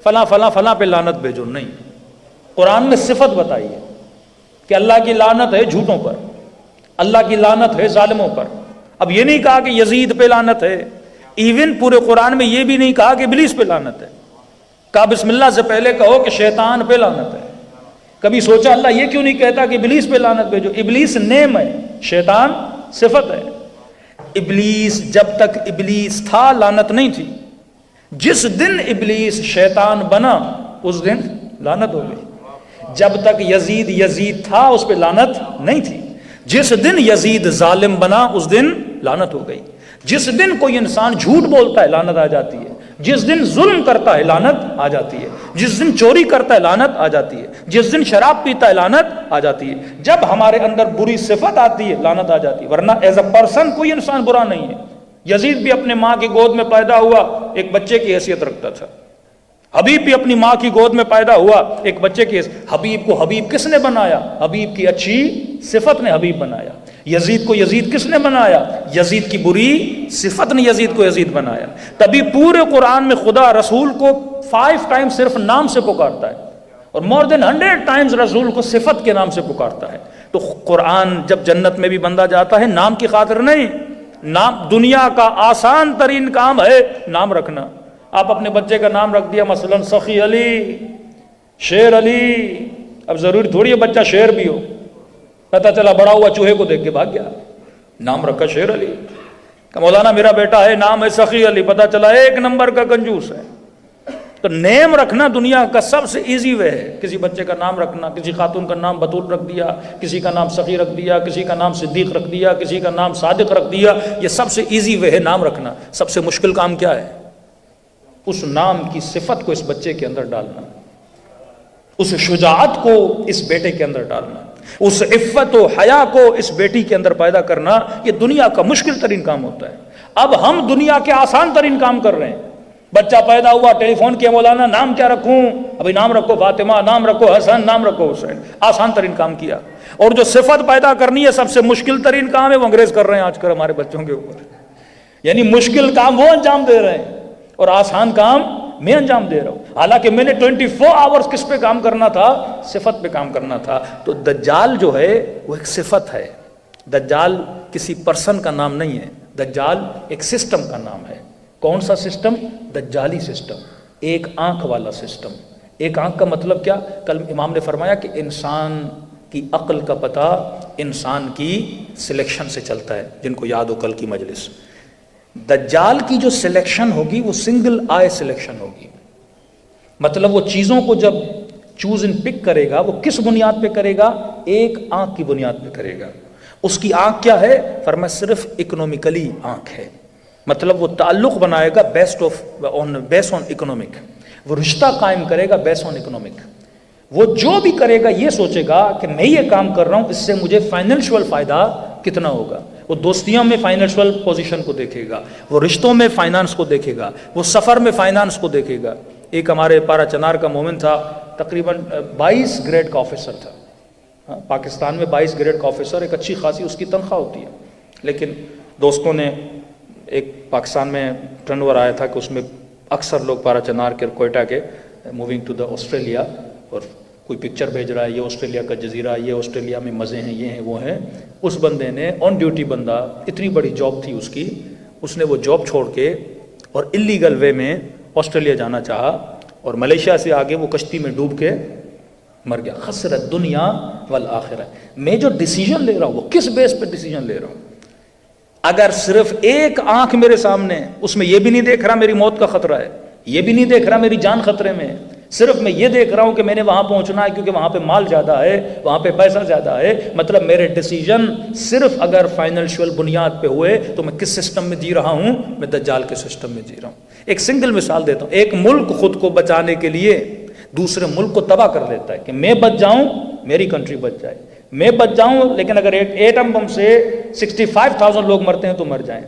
فلاں فلاں فلاں پہ لعنت بھیجو، نہیں، قرآن نے صفت بتائی ہے کہ اللہ کی لعنت ہے جھوٹوں پر، اللہ کی لعنت ہے ظالموں پر۔ اب یہ نہیں کہا کہ یزید پہ لعنت ہے، ایون پورے قرآن میں یہ بھی نہیں کہا کہ ابلیس پہ لعنت ہے۔ کہا بسم اللہ سے پہلے کہو کہ شیطان پہ لعنت ہے۔ کبھی سوچا اللہ یہ کیوں نہیں کہتا کہ ابلیس پہ لعنت بھیجو؟ ابلیس نیم ہے، شیطان صفت ہے۔ ابلیس جب تک ابلیس تھا لعنت نہیں تھی، جس دن ابلیس شیطان بنا اس دن لعنت ہو گئی۔ جب تک یزید تھا اس پہ لعنت نہیں تھی، جس دن یزید ظالم بنا اس دن لعنت ہو گئی۔ جس دن کوئی انسان جھوٹ بولتا ہے لعنت آ جاتی ہے۔ جس دن ظلم کرتا ہے لعنت آ جاتی ہے، جس دن چوری کرتا ہے لعنت آ جاتی ہے، جس دن شراب پیتا ہے لعنت آ جاتی ہے، جب ہمارے اندر بری صفت آتی ہے لعنت آ جاتی ہے، ورنہ ایز اے پرسن کوئی انسان برا نہیں ہے۔ یزید بھی اپنے ماں کی گود میں پیدا ہوا، ایک بچے کی حیثیت رکھتا تھا۔ حبیب بھی اپنی ماں کی گود میں پیدا ہوا، ایک بچے کی حیثیت۔ حبیب کو حبیب کس نے بنایا؟ حبیب کی اچھی صفت نے حبیب بنایا۔ یزید کو یزید کس نے بنایا؟ یزید کی بری صفت نے یزید کو یزید بنایا۔ تبھی پورے قرآن میں خدا رسول کو 5 ٹائم صرف نام سے پکارتا ہے، اور more than 100 ٹائمز رسول کو صفت کے نام سے پکارتا ہے۔ تو قرآن جب جنت میں بھی بندہ جاتا ہے نام کی خاطر نہیں، نام دنیا کا آسان ترین کام ہے نام رکھنا۔ آپ اپنے بچے کا نام رکھ دیا مثلا سخی علی، شیر علی، اب ضروری تھوڑی ہے بچہ شیر بھی ہو، پتہ چلا بڑا ہوا چوہے کو دیکھ کے بھاگ گیا، نام رکھا شیر علی۔ کہ مولانا میرا بیٹا ہے نام ہے سخی علی، پتہ چلا 1 نمبر کا کنجوس ہے۔ تو نیم رکھنا دنیا کا سب سے ایزی وے ہے۔ کسی بچے کا نام رکھنا، کسی خاتون کا نام بطول رکھ دیا، کسی کا نام سخی رکھ دیا، کسی کا نام صدیق رکھ دیا، کسی کا نام صادق رکھ دیا، یہ سب سے ایزی وے ہے نام رکھنا۔ سب سے مشکل کام کیا ہے؟ اس نام کی صفت کو اس بچے کے اندر ڈالنا، اس شجاعت کو اس بیٹے کے اندر ڈالنا، اس عفت و حیا کو اس بیٹی کے اندر پیدا کرنا، یہ دنیا کا مشکل ترین کام ہوتا ہے۔ اب ہم دنیا کے آسان ترین کام کر رہے ہیں۔ بچہ پیدا ہوا، ٹیلی فون کیا، مولانا نام کیا رکھوں؟ ابھی نام رکھو فاطمہ، نام رکھو حسن، نام رکھو حسین، آسان ترین کام کیا۔ اور جو صفت پیدا کرنی ہے سب سے مشکل ترین کام ہے، وہ انگریز کر رہے ہیں آج کل ہمارے بچوں کے اوپر۔ یعنی مشکل کام وہ انجام دے رہے ہیں اور آسان کام میں انجام دے رہا ہوں، حالانکہ میں نے 24 آورز کس پہ کام کرنا تھا؟ صفت پہ کام کرنا تھا۔ تو دجال جو ہے وہ ایک صفت ہے، دجال کسی پرسن کا نام نہیں ہے، دجال ایک سسٹم کا نام ہے۔ کون سا سسٹم؟ دجالی سسٹم، ایک آنکھ والا سسٹم۔ ایک آنکھ کا مطلب کیا؟ کل امام نے فرمایا کہ انسان کی عقل کا پتہ انسان کی سلیکشن سے چلتا ہے، جن کو یاد ہو کل کی مجلس۔ دجال کی جو سلیکشن ہوگی وہ سنگل آئی سلیکشن ہوگی، مطلب وہ چیزوں کو جب چوز ان پک کرے گا وہ کس بنیاد پہ کرے گا؟ ایک آنکھ کی بنیاد پہ کرے گا۔ اس کی آنکھ کیا ہے؟ فرمایا صرف اکنومیکلی آنکھ ہے، مطلب وہ تعلق بنائے گا بیس آن اکنومک، وہ رشتہ قائم کرے گا بیس آن اکنومک۔ وہ جو بھی کرے گا یہ سوچے گا کہ میں یہ کام کر رہا ہوں اس سے مجھے فائنینشول فائدہ کتنا ہوگا۔ وہ دوستیوں میں فائنینشول پوزیشن کو دیکھے گا، وہ رشتوں میں فائنانس کو دیکھے گا، وہ سفر میں فائنانس کو دیکھے گا۔ ایک ہمارے پارا چنار کا مومن تھا، تقریباً 22 گریڈ کا آفیسر تھا، پاکستان میں 22 گریڈ کا آفیسر، ایک اچھی خاصی اس کی تنخواہ ہوتی ہے، لیکن دوستوں نے ایک پاکستان میں ٹرن اوور آیا تھا کہ اس میں اکثر لوگ پارا چنار کے کوئٹہ کے موونگ ٹو دا آسٹریلیا، اور کوئی پکچر بھیج رہا ہے یہ آسٹریلیا کا جزیرہ، یہ آسٹریلیا میں مزے ہیں، یہ ہیں وہ ہیں۔ اس بندے نے آن ڈیوٹی بندہ، اتنی بڑی جاب تھی اس کی، اس نے وہ جاب چھوڑ کے اور اللیگل وے میں آسٹریلیا جانا چاہا، اور ملیشیا سے آگے وہ کشتی میں ڈوب کے مر گیا۔ خسرت دنیا والآخرہ۔ میں جو ڈیسیجن لے رہا ہوں وہ کس بیس پہ ڈیسیجن لے رہا ہوں؟ اگر صرف ایک آنکھ میرے سامنے، اس میں یہ بھی نہیں دیکھ رہا میری موت کا خطرہ ہے، یہ بھی نہیں دیکھ رہا میری جان خطرے میں ہے، صرف میں یہ دیکھ رہا ہوں کہ میں نے وہاں پہنچنا ہے کیونکہ وہاں پہ مال زیادہ ہے، وہاں پہ پیسہ زیادہ ہے، مطلب میرے ڈیسیجن صرف اگر فائنینشیل بنیاد پہ ہوئے تو میں کس سسٹم میں جی رہا ہوں؟ میں دجال کے سسٹم میں جی رہا ہوں۔ ایک سنگل مثال دیتا ہوں، ایک ملک خود کو بچانے کے لیے دوسرے ملک کو تباہ کر دیتا ہے کہ میں بچ جاؤں میری کنٹری بچ جائے، میں بچ جاؤں، لیکن اگر ایک ایٹم بم سے 65,000 لوگ مرتے ہیں تو مر جائیں،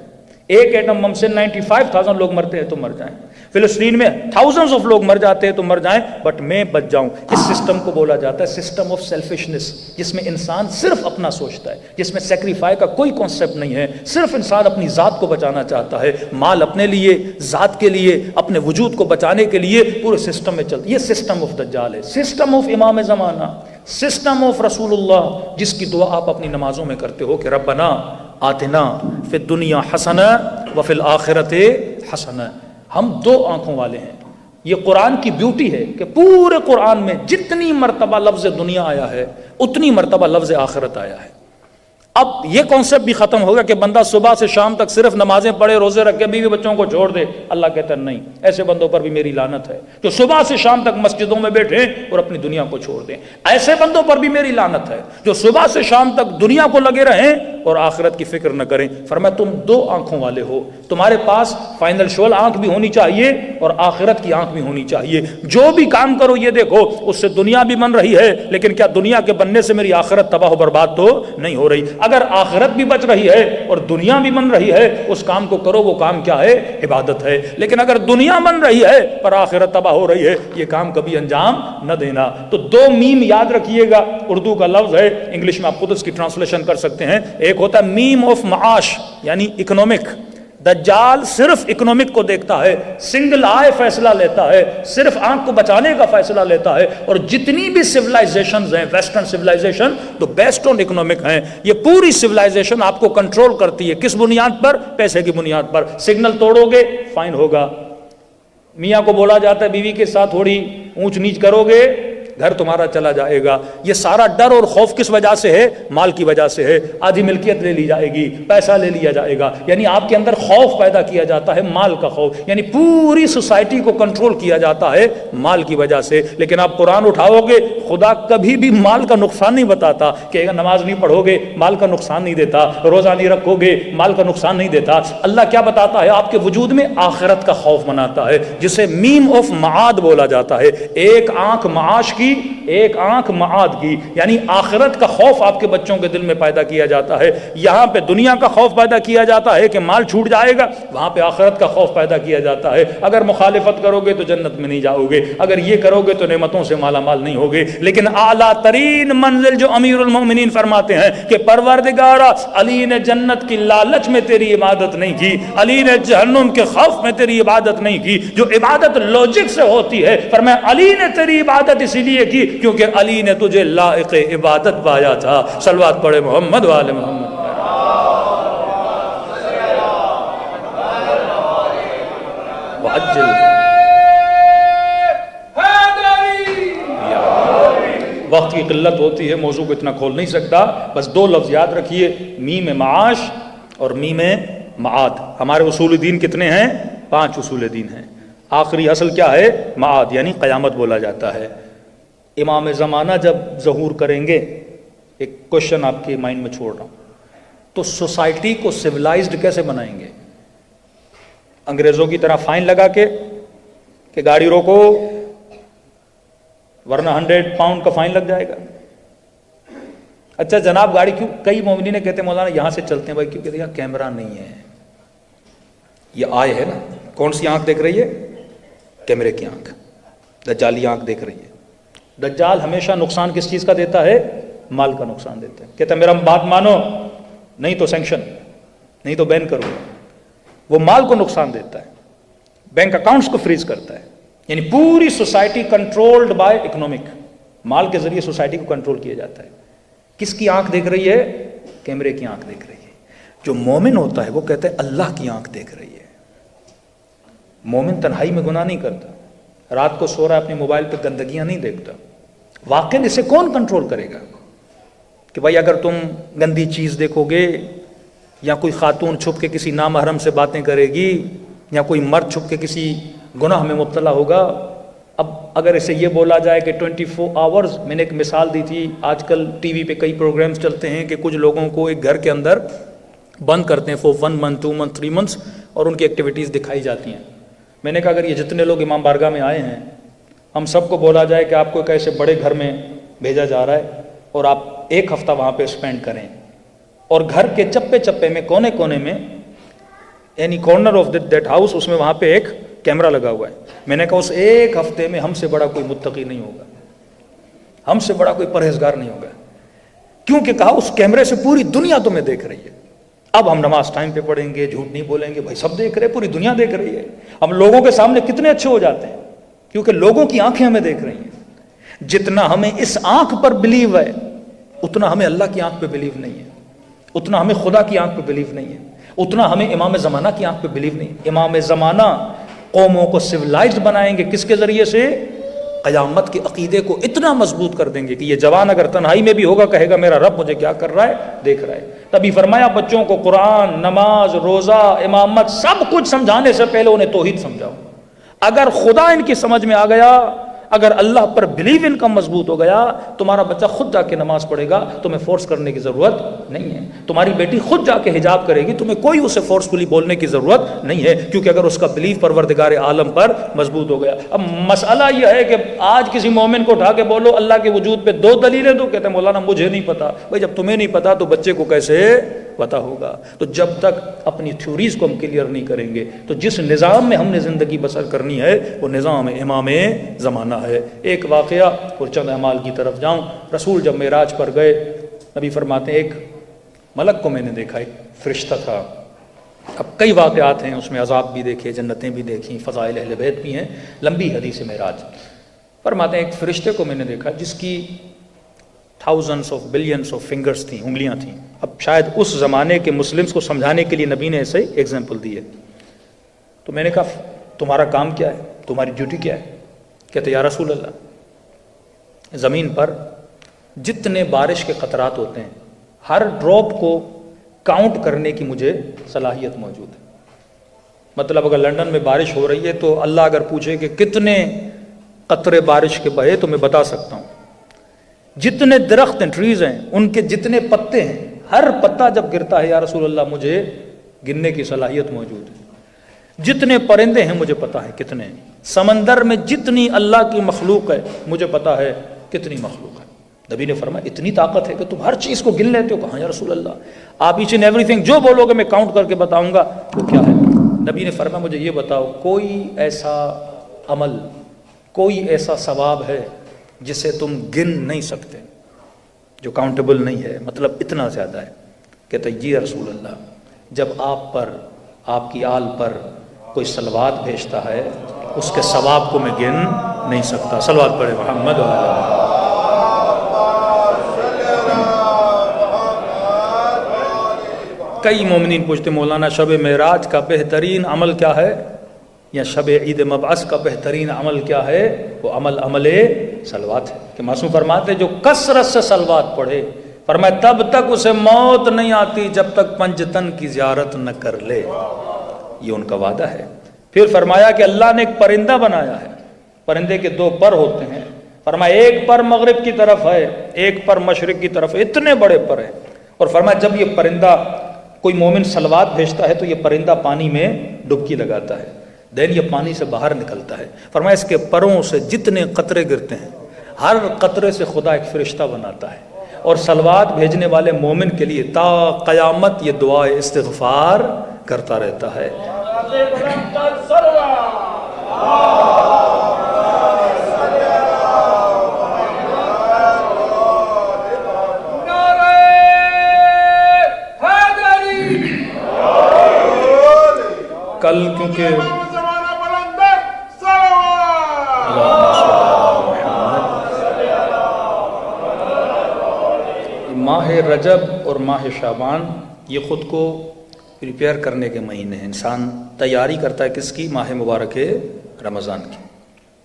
ایک ایٹم بم سے 95,000 لوگ مرتے ہیں تو مر جائیں، فلسطین میں thousands of لوگ مر جاتے ہیں تو مر جائیں، بٹ میں بچ جاؤں۔ اس سسٹم کو بولا جاتا ہے سسٹم آف سیلفشنس، جس میں انسان صرف اپنا سوچتا ہے، جس میں سیکریفائی کا کوئی کانسیپٹ نہیں ہے، صرف انسان اپنی ذات کو بچانا چاہتا ہے، مال اپنے لیے، ذات کے لیے، اپنے وجود کو بچانے کے لیے پورے سسٹم میں چلتا ہے۔ یہ سسٹم آف دجال ہے، سسٹم آف امام زمانہ، سسٹم آف رسول اللہ، جس کی دعا آپ اپنی نمازوں میں کرتے ہو کہ ربنا آتنا فی الدنیا حسنہ وفی الآخرۃ حسنہ۔ ہم 2 آنکھوں والے ہیں۔ یہ قرآن کی بیوٹی ہے کہ پورے قرآن میں جتنی مرتبہ لفظ دنیا آیا ہے اتنی مرتبہ لفظ آخرت آیا ہے۔ اب یہ کانسیپٹ بھی ختم ہوگا کہ بندہ صبح سے شام تک صرف نمازیں پڑھے، روزے رکھ کے بیوی بچوں کو چھوڑ دے۔ اللہ کہتا ہے نہیں، ایسے بندوں پر بھی میری لعنت ہے جو صبح سے شام تک مسجدوں میں بیٹھے اور اپنی دنیا کو چھوڑ دیں۔ ایسے بندوں پر بھی میری لعنت ہے جو صبح سے شام تک دنیا کو لگے رہیں اور آخرت کی فکر نہ کریں. فرمایا تم دو آنکھوں والے ہو, تمہارے پاس فائنینشیل آنکھ بھی ہونی چاہیے اور آخرت کی آنکھ بھی ہونی چاہیے. جو بھی کام کرو یہ دیکھو اس سے دنیا بھی بن رہی ہے, لیکن کیا دنیا کے بننے سے میری آخرت تباہ و برباد تو نہیں ہو رہی؟ اگر آخرت بھی بچ رہی ہے اور دنیا بھی بن رہی ہے, اس کام کو کرو, وہ کام کیا ہے؟ عبادت ہے. لیکن اگر دنیا بن رہی ہے پر آخرت تباہ ہو رہی ہے, یہ کام کبھی انجام نہ دینا. تو دو میم یاد رکھیے گا, اردو کا لفظ ہے, انگلش میں آپ خود اس کی ٹرانسلیشن کر سکتے ہیں. ایک ہوتا ہے میم آف معاش یعنی اکنامک. دجال صرف اکنامک کو دیکھتا ہے, سنگل آئے فیصلہ لیتا ہے, صرف آنکھ کو بچانے کا فیصلہ لیتا ہے. اور جتنی بھی سیولائزیشنز ہیں, ویسٹرن سیولائزیشن تو بیسڈ آن اکنامک ہیں. یہ پوری سیولائزیشن آپ کو کنٹرول کرتی ہے. کس بنیاد پر؟ پیسے کی بنیاد پر. سگنل توڑو گے فائن ہوگا. میاں کو بولا جاتا ہے بیوی کے ساتھ تھوڑی اونچ نیچ کرو گے گھر تمہارا چلا جائے گا. یہ سارا ڈر اور خوف کس وجہ سے ہے؟ مال کی وجہ سے ہے. آدھی ملکیت لے لی جائے گی, پیسہ لے لیا جائے گا, یعنی آپ کے اندر خوف پیدا کیا جاتا ہے, مال کا خوف. یعنی پوری سوسائٹی کو کنٹرول کیا جاتا ہے مال کی وجہ سے. لیکن آپ قرآن اٹھاؤ گے, خدا کبھی بھی مال کا نقصان نہیں بتاتا کہ اگر نماز نہیں پڑھو گے مال کا نقصان نہیں دیتا, روزہ نہیں رکھو گے مال کا نقصان نہیں دیتا. اللہ کیا بتاتا ہے؟ آپ کے وجود میں آخرت کا خوف مناتا ہے, جسے میم آف معاد بولا جاتا ہے. ایک آنکھ معاش کی, ایک آنکھ معاد کی, یعنی آخرت کا خوف آپ کے بچوں کے دل میں پیدا کیا جاتا ہے. یہاں پہ دنیا کا خوف پیدا کیا جاتا ہے کہ مال چھوٹ جائے گا, وہاں پہ آخرت کا خوف پیدا کیا جاتا ہے. اگر مخالفت کرو گے تو جنت میں نہیں جاؤ گے, اگر یہ کرو گے تو نعمتوں سے مالا مال نہیں ہوگے. لیکن اعلیٰ ترین منزل جو امیر المومنین فرماتے ہیں کہ پروردگارا, علی نے جنت کی لالچ میں تیری عبادت نہیں کی, علی نے جہنم کے خوف میں تیری عبادت نہیں کی, جو عبادت لوجک سے ہوتی ہے. فرمایا علی نے تیری عبادت اسی لیے کی کیونکہ علی نے تجھے لائق عبادت پایا تھا. صلوات پڑھے محمد والے محمد. وقت کی قلت ہوتی ہے, موضوع کو اتنا کھول نہیں سکتا. بس دو لفظ یاد رکھیے, میم معاش اور میم معاد. ہمارے اصول دین کتنے ہیں؟ 5 اصول دین ہیں. آخری اصل کیا ہے؟ معاد, یعنی قیامت بولا جاتا ہے. امام زمانہ جب ظہور کریں گے, ایک کوشچن آپ کے مائنڈ میں چھوڑ رہا ہوں, تو سوسائٹی کو سیولائزڈ کیسے بنائیں گے؟ انگریزوں کی طرح فائن لگا کے کہ گاڑی روکو ورنہ 100 پاؤنڈ کا فائن لگ جائے گا. اچھا جناب گاڑی کیوں؟ کئی مومنین کہتے ہیں مولانا یہاں سے چلتے ہیں بھائی, کیوں؟ کہتے ہیں یہاں کیمرہ نہیں ہے. یہ آئے ہے نا, کون سی آنکھ دیکھ رہی ہے؟ کیمرے کی آنکھ. دجالی آنکھ دیکھ رہی ہے. دجال ہمیشہ نقصان کس چیز کا دیتا ہے؟ مال کا نقصان دیتا ہے. کہتا ہے میرا بات مانو, نہیں تو سینکشن, نہیں تو بین کرو. وہ مال کو نقصان دیتا ہے, بینک اکاؤنٹس کو فریز کرتا ہے. یعنی پوری سوسائٹی کنٹرولڈ بائی اکنامک. مال کے ذریعے سوسائٹی کو کنٹرول کیا جاتا ہے. کس کی آنکھ دیکھ رہی ہے؟ کیمرے کی آنکھ دیکھ رہی ہے. جو مومن ہوتا ہے وہ کہتا ہے اللہ کی آنکھ دیکھ رہی ہے. مومن تنہائی میں گناہ نہیں کرتا, رات کو سو رہا ہے اپنے موبائل پہ گندگیاں نہیں دیکھتا. واقعی اسے کون کنٹرول کرے گا کہ بھائی اگر تم گندی چیز دیکھو گے, یا کوئی خاتون چھپ کے کسی نامحرم سے باتیں کرے گی, یا کوئی مرد چھپ کے کسی گناہ میں مبتلا ہوگا. اب اگر اسے یہ بولا جائے کہ 24 آورز, میں نے ایک مثال دی تھی, آج کل ٹی وی پہ کئی پروگرامز چلتے ہیں کہ کچھ لوگوں کو ایک گھر کے اندر بند کرتے ہیں فور 1 month 2 month 3 months اور ان کی ایکٹیویٹیز دکھائی جاتی ہیں. میں نے کہا اگر یہ جتنے لوگ امام بارگاہ میں آئے ہیں, ہم سب کو بولا جائے کہ آپ کو ایک ایسے بڑے گھر میں بھیجا جا رہا ہے اور آپ 1 ہفتہ وہاں پہ اسپینڈ کریں, اور گھر کے چپے چپے میں کونے کونے میں یعنی کارنر آف دیٹ ہاؤس, اس میں وہاں پہ ایک کیمرہ لگا ہوا ہے. میں نے کہا اس 1 ہفتے میں ہم سے بڑا کوئی متقی نہیں ہوگا, ہم سے بڑا کوئی پرہیزگار نہیں ہوگا. کیونکہ کہا اس کیمرے سے پوری دنیا تمہیں دیکھ رہی ہے. اب ہم نماز ٹائم پہ پڑھیں گے, جھوٹ نہیں بولیں گے, بھائی سب دیکھ رہے, پوری دنیا دیکھ رہی ہے. ہم لوگوں کے سامنے کتنے اچھے ہو جاتے ہیں کیونکہ لوگوں کی آنکھیں ہمیں دیکھ رہی ہیں. جتنا ہمیں اس آنکھ پر بلیو ہے اتنا ہمیں اللہ کی آنکھ پہ بلیو نہیں ہے, اتنا ہمیں خدا کی آنکھ پہ بلیو نہیں ہے, اتنا ہمیں امام زمانہ کی آنکھ پہ بلیو نہیں. امام زمانہ قوموں کو سویلائزڈ بنائیں گے, کس کے ذریعے سے؟ قیامت کے عقیدے کو اتنا مضبوط کر دیں گے کہ یہ جوان اگر تنہائی میں بھی ہوگا کہے گا میرا رب مجھے کیا کر رہا ہے, دیکھ رہا ہے. تبھی فرمایا بچوں کو قرآن, نماز, روزہ, امامت سب کچھ سمجھانے سے پہلے انہیں توحید سمجھاؤ. اگر خدا ان کی سمجھ میں آ گیا, اگر اللہ پر بلیو ان کا مضبوط ہو گیا، تمہارا بچہ خود جا کے نماز پڑھے گا، تمہیں فورس کرنے کی ضرورت نہیں ہے. تمہاری بیٹی خود جا کے حجاب کرے گی، تمہیں کوئی اسے فورسفلی بولنے کی ضرورت نہیں ہے، کیونکہ اگر اس کا بلیو پروردگار عالم پر مضبوط ہو گیا. اب مسئلہ یہ ہے کہ آج کسی مومن کو اٹھا کے بولو اللہ کے وجود پہ 2 دلیلیں دو، کہتے ہیں مولانا مجھے نہیں پتا. بھائی جب تمہیں نہیں پتا تو بچے کو کیسے پتا ہوگا؟ تو جب تک اپنی تھیوریز کو ہم کلیئر نہیں کریں گے تو جس نظام میں ہم نے زندگی بسر کرنی ہے وہ نظام امام زمانہ ہے. ایک واقعہ اور چند اعمال کی طرف جاؤں. رسول جب معراج پر گئے، نبی فرماتے ہیں ایک ملک کو میں نے دیکھا، ایک فرشتہ تھا. اب کئی واقعات ہیں اس میں، عذاب بھی دیکھے، جنتیں بھی دیکھیں، فضائل اہل بیت بھی ہیں، لمبی حدیث معراج. فرماتے ہیں ایک فرشتے کو میں نے دیکھا جس کی thousands of billions of fingers تھیں، انگلیاں تھیں. اب شاید اس زمانے کے مسلمز کو سمجھانے کے لیے نبی نے ایسے ایگزامپل دی ہے. تو میں نے کہا تمہارا کام کیا ہے، تمہاری ڈیوٹی کیا ہے؟ کہتے یا رسول اللہ، زمین پر جتنے بارش کے قطرات ہوتے ہیں ہر ڈراپ کو کاؤنٹ کرنے کی مجھے صلاحیت موجود ہے. مطلب اگر لندن میں بارش ہو رہی ہے تو اللہ اگر پوچھے کہ کتنے قطرے بارش کے بہے تو میں بتا سکتا ہوں. جتنے درخت ہیں، ٹریز ہیں، ان کے جتنے پتے ہیں، ہر پتا جب گرتا ہے یا رسول اللہ مجھے گننے کی صلاحیت موجود ہے. جتنے پرندے ہیں مجھے پتا ہے کتنے ہیں. سمندر میں جتنی اللہ کی مخلوق ہے مجھے پتا ہے کتنی مخلوق ہے. نبی نے فرمایا اتنی طاقت ہے کہ تم ہر چیز کو گن لیتے ہو؟ کہاں یا رسول اللہ، آپ ایچ اینڈ ایوری تھنگ جو بولو گے میں کاؤنٹ کر کے بتاؤں گا. وہ کیا ہے؟ نبی نے فرمایا مجھے یہ بتاؤ کوئی ایسا عمل، کوئی ایسا ثواب ہے جسے تم گن نہیں سکتے، جو کاؤنٹیبل نہیں ہے، مطلب اتنا زیادہ ہے؟ کہتا جی یا رسول اللہ، جب آپ پر، آپ کی آل پر کوئی صلوات بھیجتا ہے اس کے ثواب کو میں گن نہیں سکتا. صلوات پڑھے محمد وعلیہ. کئی مومنین پوچھتے مولانا شب معراج کا بہترین عمل کیا ہے، یا شب عید مبعث کا بہترین عمل کیا ہے؟ وہ عمل صلوات ہے. کہ معصوم فرماتے جو کثرت سے صلوات پڑھے، فرمایا تب تک اسے موت نہیں آتی جب تک پنجتن کی زیارت نہ کر لے. یہ ان کا وعدہ ہے. پھر فرمایا کہ اللہ نے ایک پرندہ بنایا ہے، پرندے کے 2 پر ہوتے ہیں. فرمایا ایک پر مغرب کی طرف ہے، ایک پر مشرق کی طرف ہے، اتنے بڑے پر ہیں. اور فرمایا جب یہ پرندہ، کوئی مومن صلوات بھیجتا ہے تو یہ پرندہ پانی میں ڈبکی لگاتا ہے، دین یہ پانی سے باہر نکلتا ہے. فرمایا اس کے پروں سے جتنے قطرے گرتے ہیں ہر قطرے سے خدا ایک فرشتہ بناتا ہے، اور صلوات بھیجنے والے مومن کے لیے تا قیامت یہ دعا استغفار کرتا رہتا ہے. کل کیونکہ ماہ رجب اور ماہ شعبان یہ خود کو پریپیئر کرنے کے مہینے ہیں. انسان تیاری کرتا ہے کس کی؟ ماہ مبارک رمضان کی.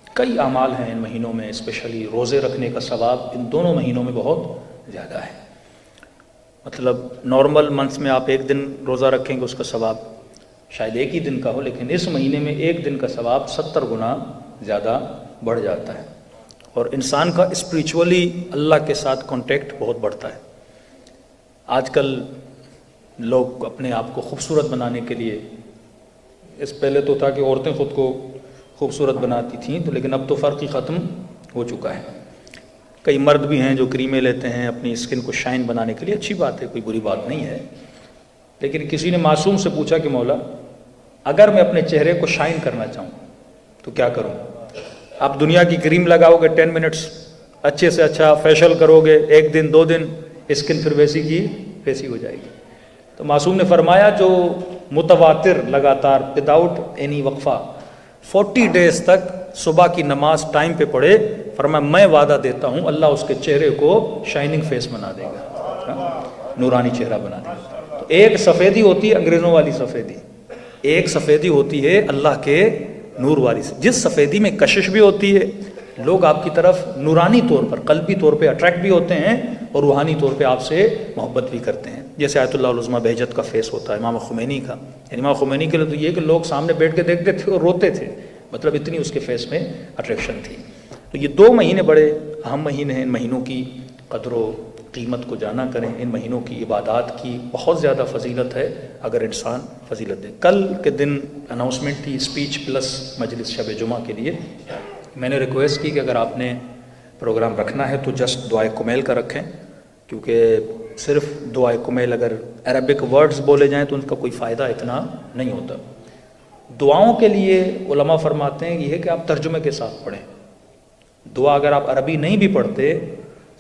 کئی اعمال ہیں ان مہینوں میں، اسپیشلی روزے رکھنے کا ثواب ان دونوں مہینوں میں بہت زیادہ ہے. مطلب نارمل منتھ میں آپ 1 دن روزہ رکھیں گے اس کا ثواب شاید 1 ہی دن کا ہو، لیکن اس مہینے میں 1 دن کا ثواب 70 گنا زیادہ بڑھ جاتا ہے. اور انسان کا اسپریچولی اللہ کے ساتھ کانٹیکٹ بہت بڑھتا ہے. آج کل لوگ اپنے آپ کو خوبصورت بنانے کے لیے، اس پہلے تو تھا کہ عورتیں خود کو خوبصورت بناتی تھیں، تو لیکن اب تو فرق ہی ختم ہو چکا ہے. کئی مرد بھی ہیں جو کریمیں لیتے ہیں اپنی اسکن کو شائن بنانے کے لیے، اچھی بات ہے، کوئی بری بات نہیں ہے. لیکن کسی نے معصوم سے پوچھا کہ مولا اگر میں اپنے چہرے کو شائن کرنا چاہوں تو کیا کروں؟ آپ دنیا کی کریم لگاؤ گے 10 منٹس، اچھے سے اچھا فیشل کرو گے 1 دن 2 دن، اسکن پھر ویسی کی ویسی ہو جائے گی. تو معصوم نے فرمایا جو متواتر لگاتار وداؤٹ اینی وقفہ 40 ڈیز تک صبح کی نماز ٹائم پہ پڑھے، فرمایا میں وعدہ دیتا ہوں اللہ اس کے چہرے کو شائننگ فیس بنا دے گا، نورانی چہرہ بنا دے گا. تو ایک سفیدی ہوتی ہے انگریزوں والی سفیدی، ایک سفیدی ہوتی ہے اللہ کے نور والی. جس سفیدی میں کشش بھی ہوتی ہے، لوگ آپ کی طرف نورانی طور پر، قلبی طور پہ اٹریکٹ بھی ہوتے ہیں اور روحانی طور پہ آپ سے محبت بھی کرتے ہیں. جیسے آیت اللہ العظمیٰ بہجت کا فیس ہوتا ہے امام خمینی کا. یعنی امام خمینی کے لیے تو یہ کہ لوگ سامنے بیٹھ کے دیکھتے تھے اور روتے تھے، مطلب اتنی اس کے فیس میں اٹریکشن تھی. تو یہ 2 مہینے بڑے اہم مہینے ہیں. ان مہینوں کی قدر و قیمت کو جانا کریں. ان مہینوں کی عبادات کی بہت زیادہ فضیلت ہے اگر انسان فضیلت دے. کل کے دن اناؤنسمنٹ تھی اسپیچ پلس مجلس شب جمعہ کے لیے. میں نے ریکویسٹ کی کہ اگر آپ نے پروگرام رکھنا ہے تو جسٹ دعائے کمیل کا رکھیں، کیونکہ صرف دعائے کمیل اگر عربک ورڈز بولے جائیں تو ان کا کوئی فائدہ اتنا نہیں ہوتا. دعاؤں کے لیے علماء فرماتے ہیں یہ ہے کہ آپ ترجمے کے ساتھ پڑھیں. دعا اگر آپ عربی نہیں بھی پڑھتے،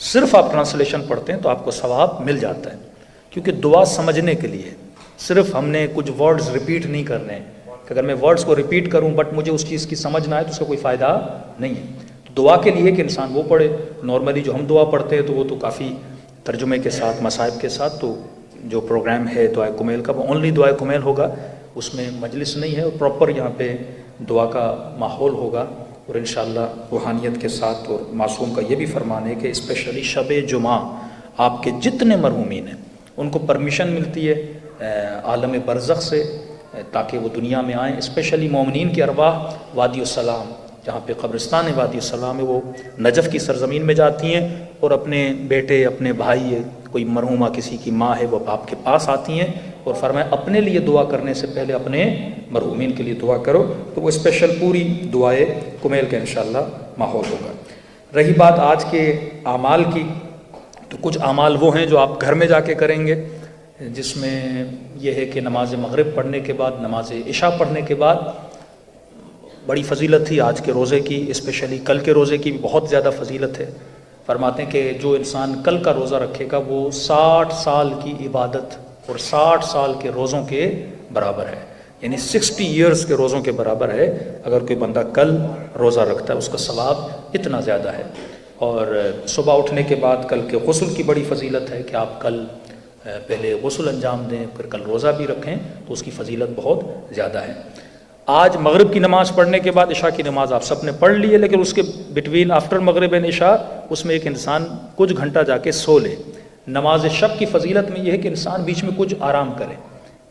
صرف آپ ٹرانسلیشن پڑھتے ہیں تو آپ کو ثواب مل جاتا ہے، کیونکہ دعا سمجھنے کے لیے. صرف ہم نے کچھ ورڈز ریپیٹ نہیں کرنے کہ اگر میں ورڈز کو ریپیٹ کروں بٹ مجھے اس چیز کی سمجھ نہ آئے تو اس کا کوئی فائدہ نہیں ہے. تو دعا کے لیے کہ انسان وہ پڑھے. نارملی جو ہم دعا پڑھتے ہیں تو وہ تو کافی ترجمے کے ساتھ مصائب کے ساتھ. تو جو پروگرام ہے دعائے کمیل کا وہ اونلی دعائے کمیل ہوگا، اس میں مجلس نہیں ہے، اور پراپر یہاں پہ دعا کا ماحول ہوگا. اور انشاءاللہ روحانیت کے ساتھ. اور معصوم کا یہ بھی فرمان ہے کہ اسپیشلی شب جمعہ آپ کے جتنے مرحومین ہیں ان کو پرمیشن ملتی ہے عالم برزخ سے تاکہ وہ دنیا میں آئیں. اسپیشلی مومنین کی ارواح وادی السلام، جہاں پہ قبرستان وادی السلام ہے، وہ نجف کی سرزمین میں جاتی ہیں اور اپنے بیٹے، اپنے بھائی، کوئی مرحومہ کسی کی ماں ہے وہ آپ کے پاس آتی ہیں اور فرمایا اپنے لیے دعا کرنے سے پہلے اپنے مرحومین کے لیے دعا کرو. تو وہ اسپیشل پوری دعائے کمیل کا انشاءاللہ ماحول ہوگا. رہی بات آج کے اعمال کی، تو کچھ اعمال وہ ہیں جو آپ گھر میں جا کے کریں گے، جس میں یہ ہے کہ نماز مغرب پڑھنے کے بعد، نماز عشاء پڑھنے کے بعد بڑی فضیلت تھی آج کے روزے کی. اسپیشلی کل کے روزے کی بھی بہت زیادہ فضیلت ہے. فرماتے ہیں کہ جو انسان کل کا روزہ رکھے گا وہ 60 سال کی عبادت اور 60 سال کے روزوں کے برابر ہے، یعنی 60 ایئرز کے روزوں کے برابر ہے. اگر کوئی بندہ کل روزہ رکھتا ہے اس کا ثواب اتنا زیادہ ہے. اور صبح اٹھنے کے بعد کل کے غسل کی بڑی فضیلت ہے کہ آپ کل پہلے غسل انجام دیں پھر کل روزہ بھی رکھیں تو اس کی فضیلت بہت زیادہ ہے. آج مغرب کی نماز پڑھنے کے بعد عشاء کی نماز آپ سب نے پڑھ لی ہے، لیکن اس کے بٹوین آفٹر مغرب اینڈ عشاء اس میں ایک انسان کچھ گھنٹہ جا کے سو لے. نماز شب کی فضیلت میں یہ ہے کہ انسان بیچ میں کچھ آرام کرے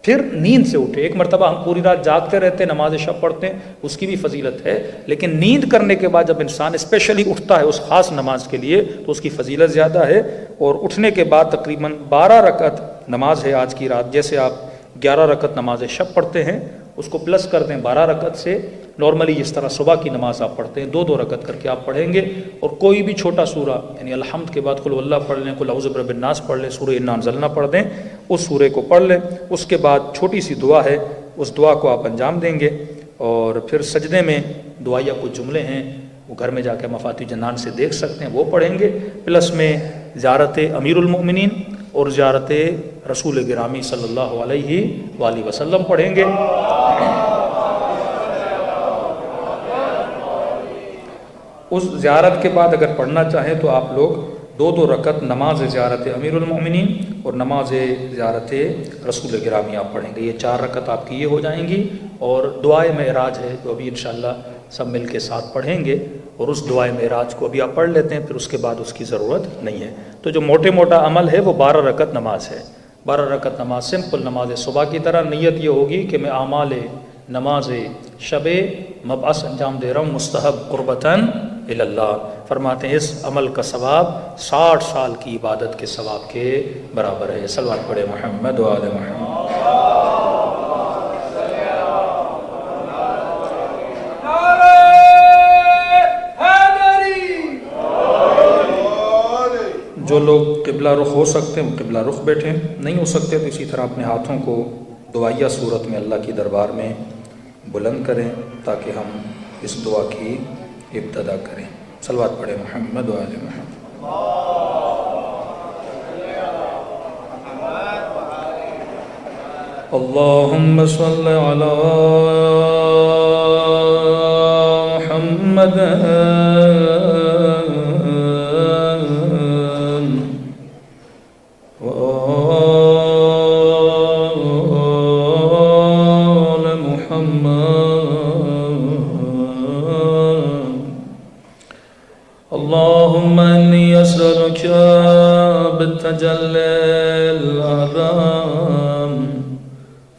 پھر نیند سے اٹھے. ایک مرتبہ ہم پوری رات جاگتے رہتے ہیں نماز شب پڑھتے ہیں، اس کی بھی فضیلت ہے، لیکن نیند کرنے کے بعد جب انسان اسپیشلی اٹھتا ہے اس خاص نماز کے لیے تو اس کی فضیلت زیادہ ہے. اور اٹھنے کے بعد تقریباً 12 رکعت نماز ہے آج کی رات. جیسے آپ 11 رکعت نماز شب پڑھتے ہیں اس کو پلس کر دیں 12 رکعت سے. نارملی جس طرح صبح کی نماز آپ پڑھتے ہیں 2 رکعت کر کے آپ پڑھیں گے، اور کوئی بھی چھوٹا سورہ یعنی الحمد کے بعد قل هو اللہ پڑھ لیں، قل اعوذ برب الناس پڑھ لیں، سورہ انا انزلنا پڑھ دیں، اس سورے کو پڑھ لیں. اس کے بعد چھوٹی سی دعا ہے، اس دعا کو آپ انجام دیں گے. اور پھر سجدے میں دعائیہ کچھ جملے ہیں وہ گھر میں جا کے مفاتیح جنان سے دیکھ سکتے ہیں، وہ پڑھیں گے. پلس میں زیارت امیر المؤمنین اور زیارت رسول گرامی صلی اللہ علیہ وآلہ وسلم پڑھیں گے. اس زیارت کے بعد اگر پڑھنا چاہیں تو آپ لوگ 2 رکعت نماز زیارت امیر المؤمنین اور نماز زیارت رسول گرامی آپ پڑھیں گے. یہ 4 رکعت آپ کی یہ ہو جائیں گی. اور دعائے معراج ہے جو ابھی انشاءاللہ سب مل کے ساتھ پڑھیں گے، اور اس دعائے معراج کو ابھی آپ پڑھ لیتے ہیں، پھر اس کے بعد اس کی ضرورت نہیں ہے. تو جو موٹا عمل ہے وہ 12 رکعت نماز ہے. 12 رکعت نماز سمپل نماز صبح کی طرح. نیت یہ ہوگی کہ میں اعمال نماز شب مبعث انجام دے رہا ہوں مستحب قربتاً اللہ. فرماتے ہیں اس عمل کا ثواب 60 سال کی عبادت کے ثواب کے برابر ہے. صلوات پڑھے محمد و آل محمد. جو لوگ قبلہ رخ ہو سکتے ہیں وہ قبلہ رخ بیٹھیں، نہیں ہو سکتے تو اسی طرح اپنے ہاتھوں کو دعائیہ صورت میں اللہ کی دربار میں بلند کریں تاکہ ہم اس دعا کی ابتدا کریں. صلوات پڑھے محمد و آل محمد. اللہم صل علی محمد اللهم إني أسألك بالتجلي الأعظم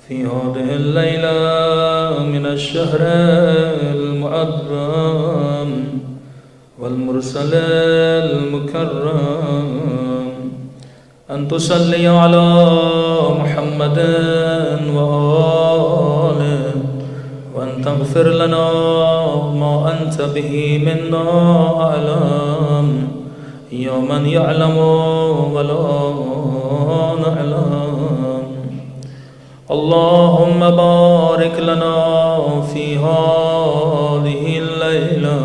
في هذه الليلة من الشهر المعظم المرسل المكرم أن تصلي على محمد وآله وأن تغفر لنا ما أنت به منا أعلم يا من يعلم ولا نعلم. اللهم بارك لنا في هذه الليلة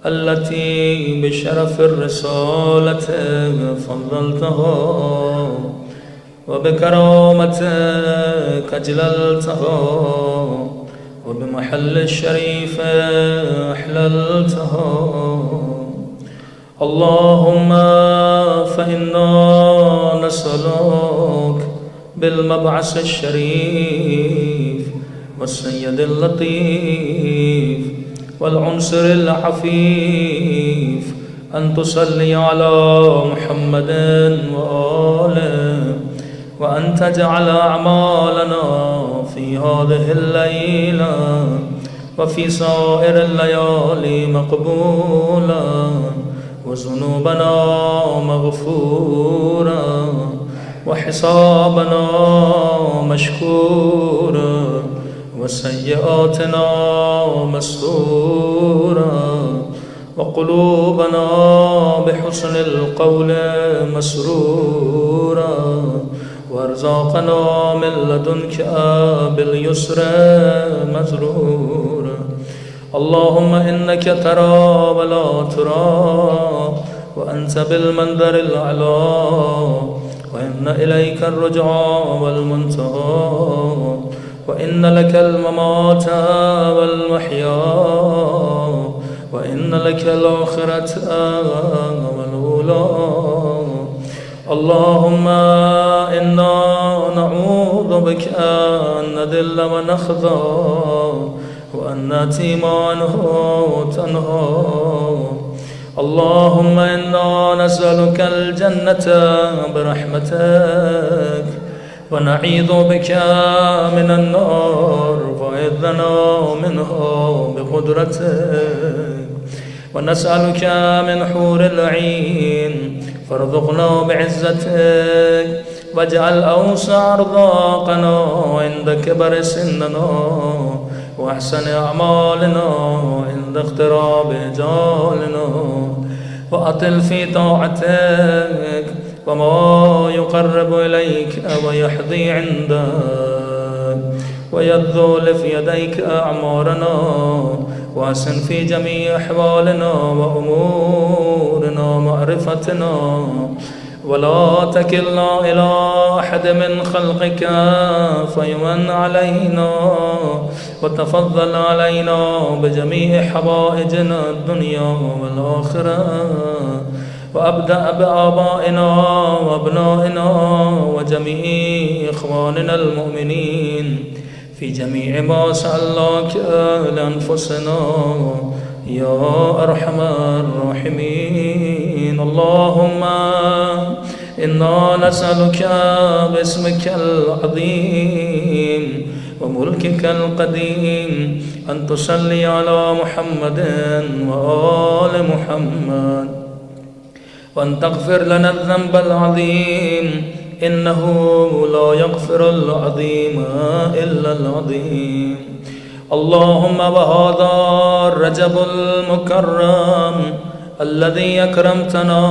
التي بشرف الرسالة فضلتها وبكرامتك أجللتها وبمحل الشريف أحللتها. اللهم فإنا نسألك بالمبعث الشريف والسيد اللطيف والعنصر العفيف أن تصلي على محمد وآله وأن تجعل أعمالنا في هذه الليلة وفي سائر الليالي مقبولة وذنوبنا مغفورة وحسابنا مشكورا وسيئاتنا مستورا وقلوبنا بحسن القول مسرورا وارزاقنا من لدنك باليسر مزرورا. اللهم إنك ترى ولا ترى وأنت بالمنظر الأعلى وإن إليك الرجعى والمنتهى وإن لك الممات والمحيا وإن لك الآخرة والأولى. اللهم إنا نعوذ بك أن نذل ونخضع وأن نأتي ما تنهى. اللهم إنا نسألك الجنة برحمتك ونعيذ بك من النار فأعذنا منها بقدرتك ونسألك من حور العين فارزقنا بعزتك واجعل أوسع أرزاقنا عند كبر سننا وأحسن أعمالنا عند اقتراب أجالنا وأطل في طاعتك وما يقرب إليك ويحظي عندك ويذل في يديك أعمارنا وأحسن في جميع أحوالنا وأمورنا معرفتنا ولا تكلنا إلى أحد من خلقك فيمن علينا وتفضل علينا بجميع حوائجنا الدنيا والآخرة وأبدأ بآبائنا وأبنائنا وجميع إخواننا المؤمنين في جميع ما سألناك لأنفسنا يا أرحم الراحمين. اللهم إنا نسألك باسمك العظيم وملكك القديم أن تصلي على محمد وآل محمد وأن تغفر لنا الذنب العظيم إنه لا يغفر العظيم إلا العظيم. اللهم وهذا الرجب المكرم الذي أكرمتنا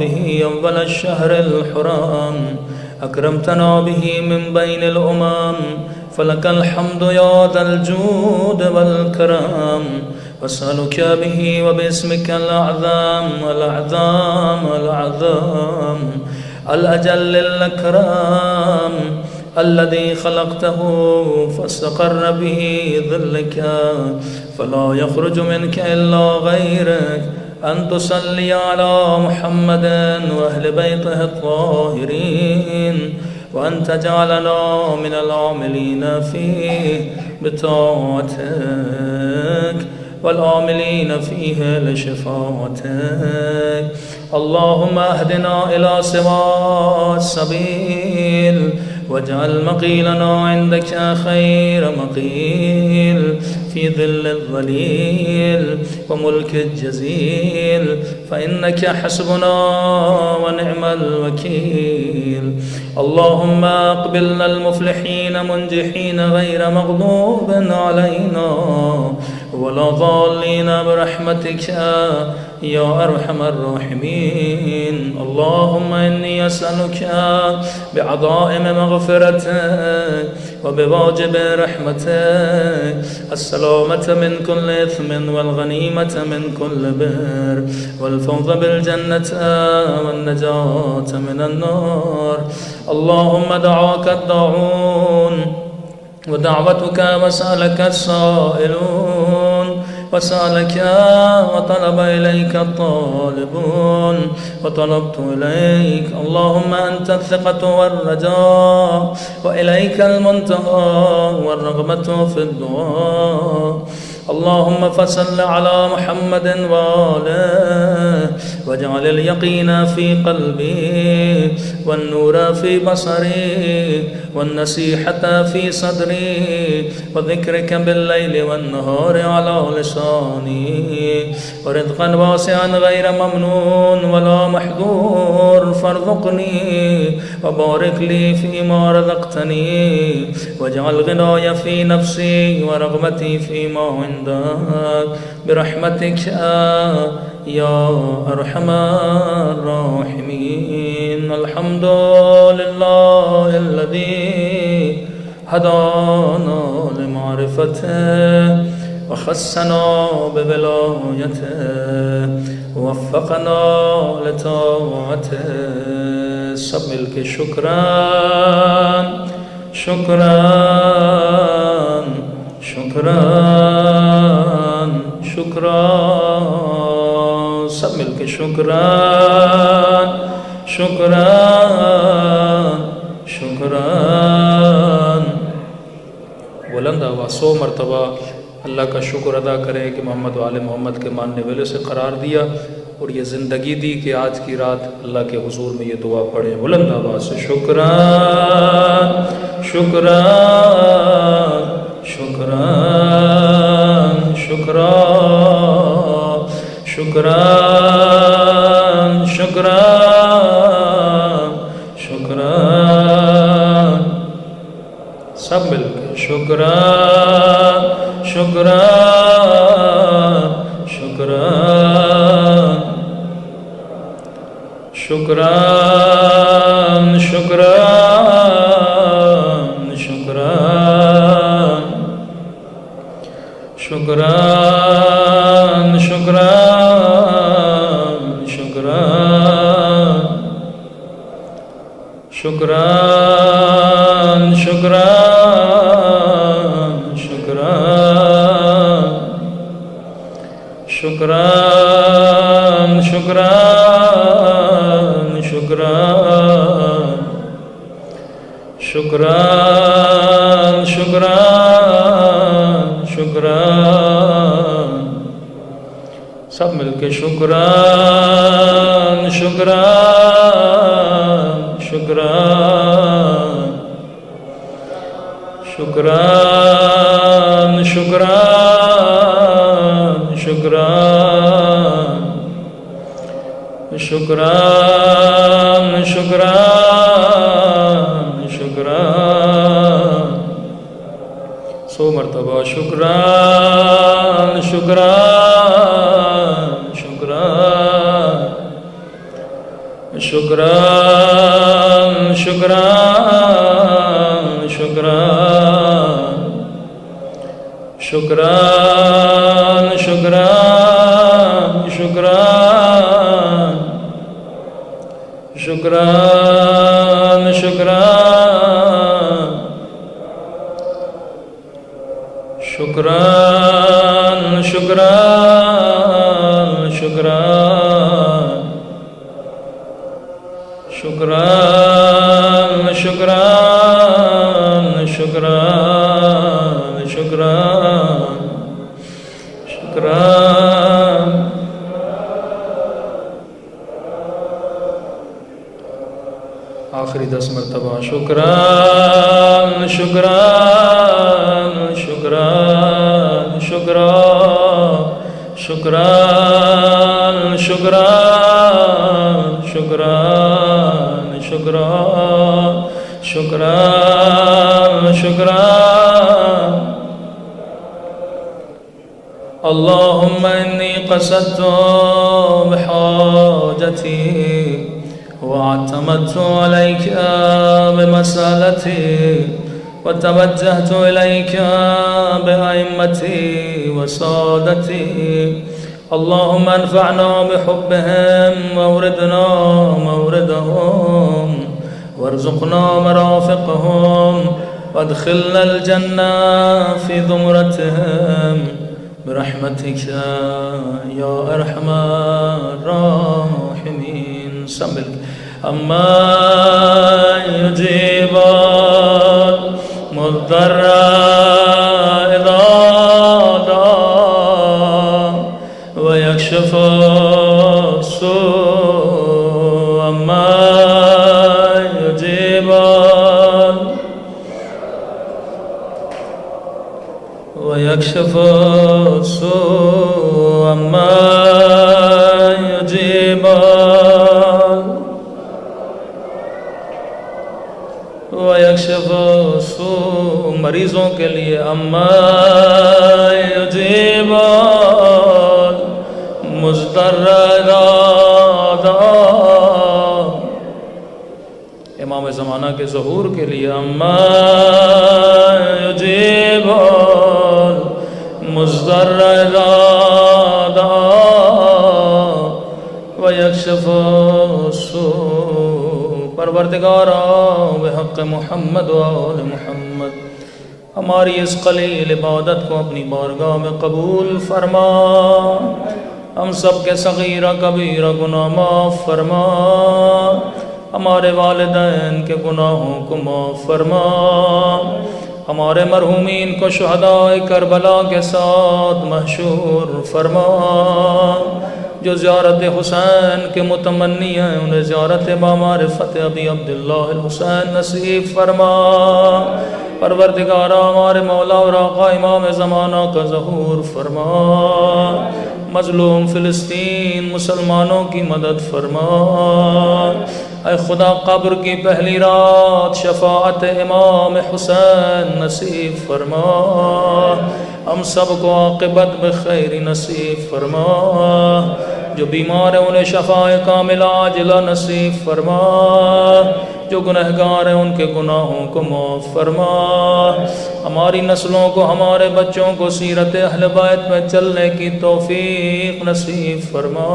به أول الشهر الحرام أكرمتنا به من بين الأمم فلك الحمد يا ذا الجود والكرم وأسألك به وباسمك الأعظم الأعظم الأعظم الأجل الأكرم الذي خلقته فاستقر به ظلك فلا يخرج منك إلا غيرك أن تصلي على محمد وأهل بيته الطاهرين وأن تجعلنا من العاملين فيه بطاعتك والعاملين فيه لشفاعتك. اللهم اهدنا إلى سواء السبيل واجعل مقيلنا عندك خير مقيل في ظل الظليل وملك الجزيل فإنك حسبنا ونعم الوكيل. اللهم اقبلنا المفلحين منجحين غير مغضوب علينا ولا ضالين برحمتك يا أرحم الراحمين. اللهم إني أسألك بعظائم مغفرتك وبواجب رحمتك السلامة من كل إثم والغنيمة من كل بر والفوز بالجنة والنجاة من النار. اللهم دعاك الداعون ودعوتك وسألك السائلون وسألك وطلب إليك الطالبون وطلبت إليك. اللهم أنت الثقة والرجاء وإليك المنتهى والرغبة في الدعاء. اللهم فصل على محمد وآله واجعل اليقين في قلبي والنور في بصري والنصيحة في صدري وذكرك بالليل والنهار على لساني ورزقا واسعا غير ممنون ولا محظور فارزقني وبارك لي فيما رزقتني واجعل غناي في نفسي ورغبتي فيما عندك برحمتك يا أرحم الراحمين. الحمد لله الذي هدانا لمعرفته وخصنا بولايته ووفقنا لطاعته. سب مل کے شکران شکران شکران شکران. سب مل کے شکران شکران شکران. بلند آواز 100 مرتبہ اللہ کا شکر ادا کریں کہ محمد و آل محمد کے ماننے والے سے قرار دیا اور یہ زندگی دی کہ آج کی رات اللہ کے حضور میں یہ دعا پڑھیں. بلند آواز سے شکران شکران شکران شکران شکران شکران شکران. سب مل کے شکران شکران شکران شکران شکران شکران شکران شکران شکران شکران شکران شکران شکران شکران شکران شکران شکران شکران. سب مل کے شکران شکران شکران شکران شکران شکران شکران شکران شکران. 100 مرتبہ شکران شکران شکران شکران شکران شکران شکران شکران شکران شکران شکران شکران شکران شکران شکران شکران شکران شکران شکران. آخری 10 مرتبہ شکران شکران شکران شکران شکران شکران شکران شکران شکران شکران اللهم إني قصدت بحاجتي واعتمدت عليك بمسألتي وتوجهت إليك بأئمتي وسادتي اللهم انفعنا بحبهم واوردنا موردهم وارزقنا مرافقهم وادخلنا الجنة في زمرتهم برحمتك يا أرحم الراحمين. سمل أما يجيب المضطر إذا دعا ويكشف السوء أما يجيب ويكشف السوء أما يجيب ويكشف السوء مریضوں کے لیے اما يجيب المضطر إذا دعا امام زمانہ کے ظہور کے لیے اما يجيب المضطر إذا دعا ويكشف السوء. پروردگارا بحق محمد و آل محمد ہماری اس قلیل عبادت کو اپنی بارگاہ میں قبول فرما. ہم سب کے صغیرہ کبیرہ گناہ معاف فرما. ہمارے والدین کے گناہوں کو معاف فرما. ہمارے مرحومین کو شہدائے کربلا کے ساتھ محشور فرما. جو زیارت حسین کے متمنی ہیں انہیں زیارت بامعرفت ابی عبداللہ الحسین نصیب فرما. پروردگارا ہمارے مولا اور آقا امام زمانہ کا ظہور فرما. مظلوم فلسطین مسلمانوں کی مدد فرما. اے خدا قبر کی پہلی رات شفاعت امام حسین نصیب فرما. ہم سب کو عاقبت بخیر نصیب فرما. جو بیمار ہیں انہیں شفاء کاملہ عاجلہ نصیب فرما. جو گنہگار ہیں ان کے گناہوں کو معاف فرما. ہماری نسلوں کو ہمارے بچوں کو سیرت اہل بیت میں چلنے کی توفیق نصیب فرما.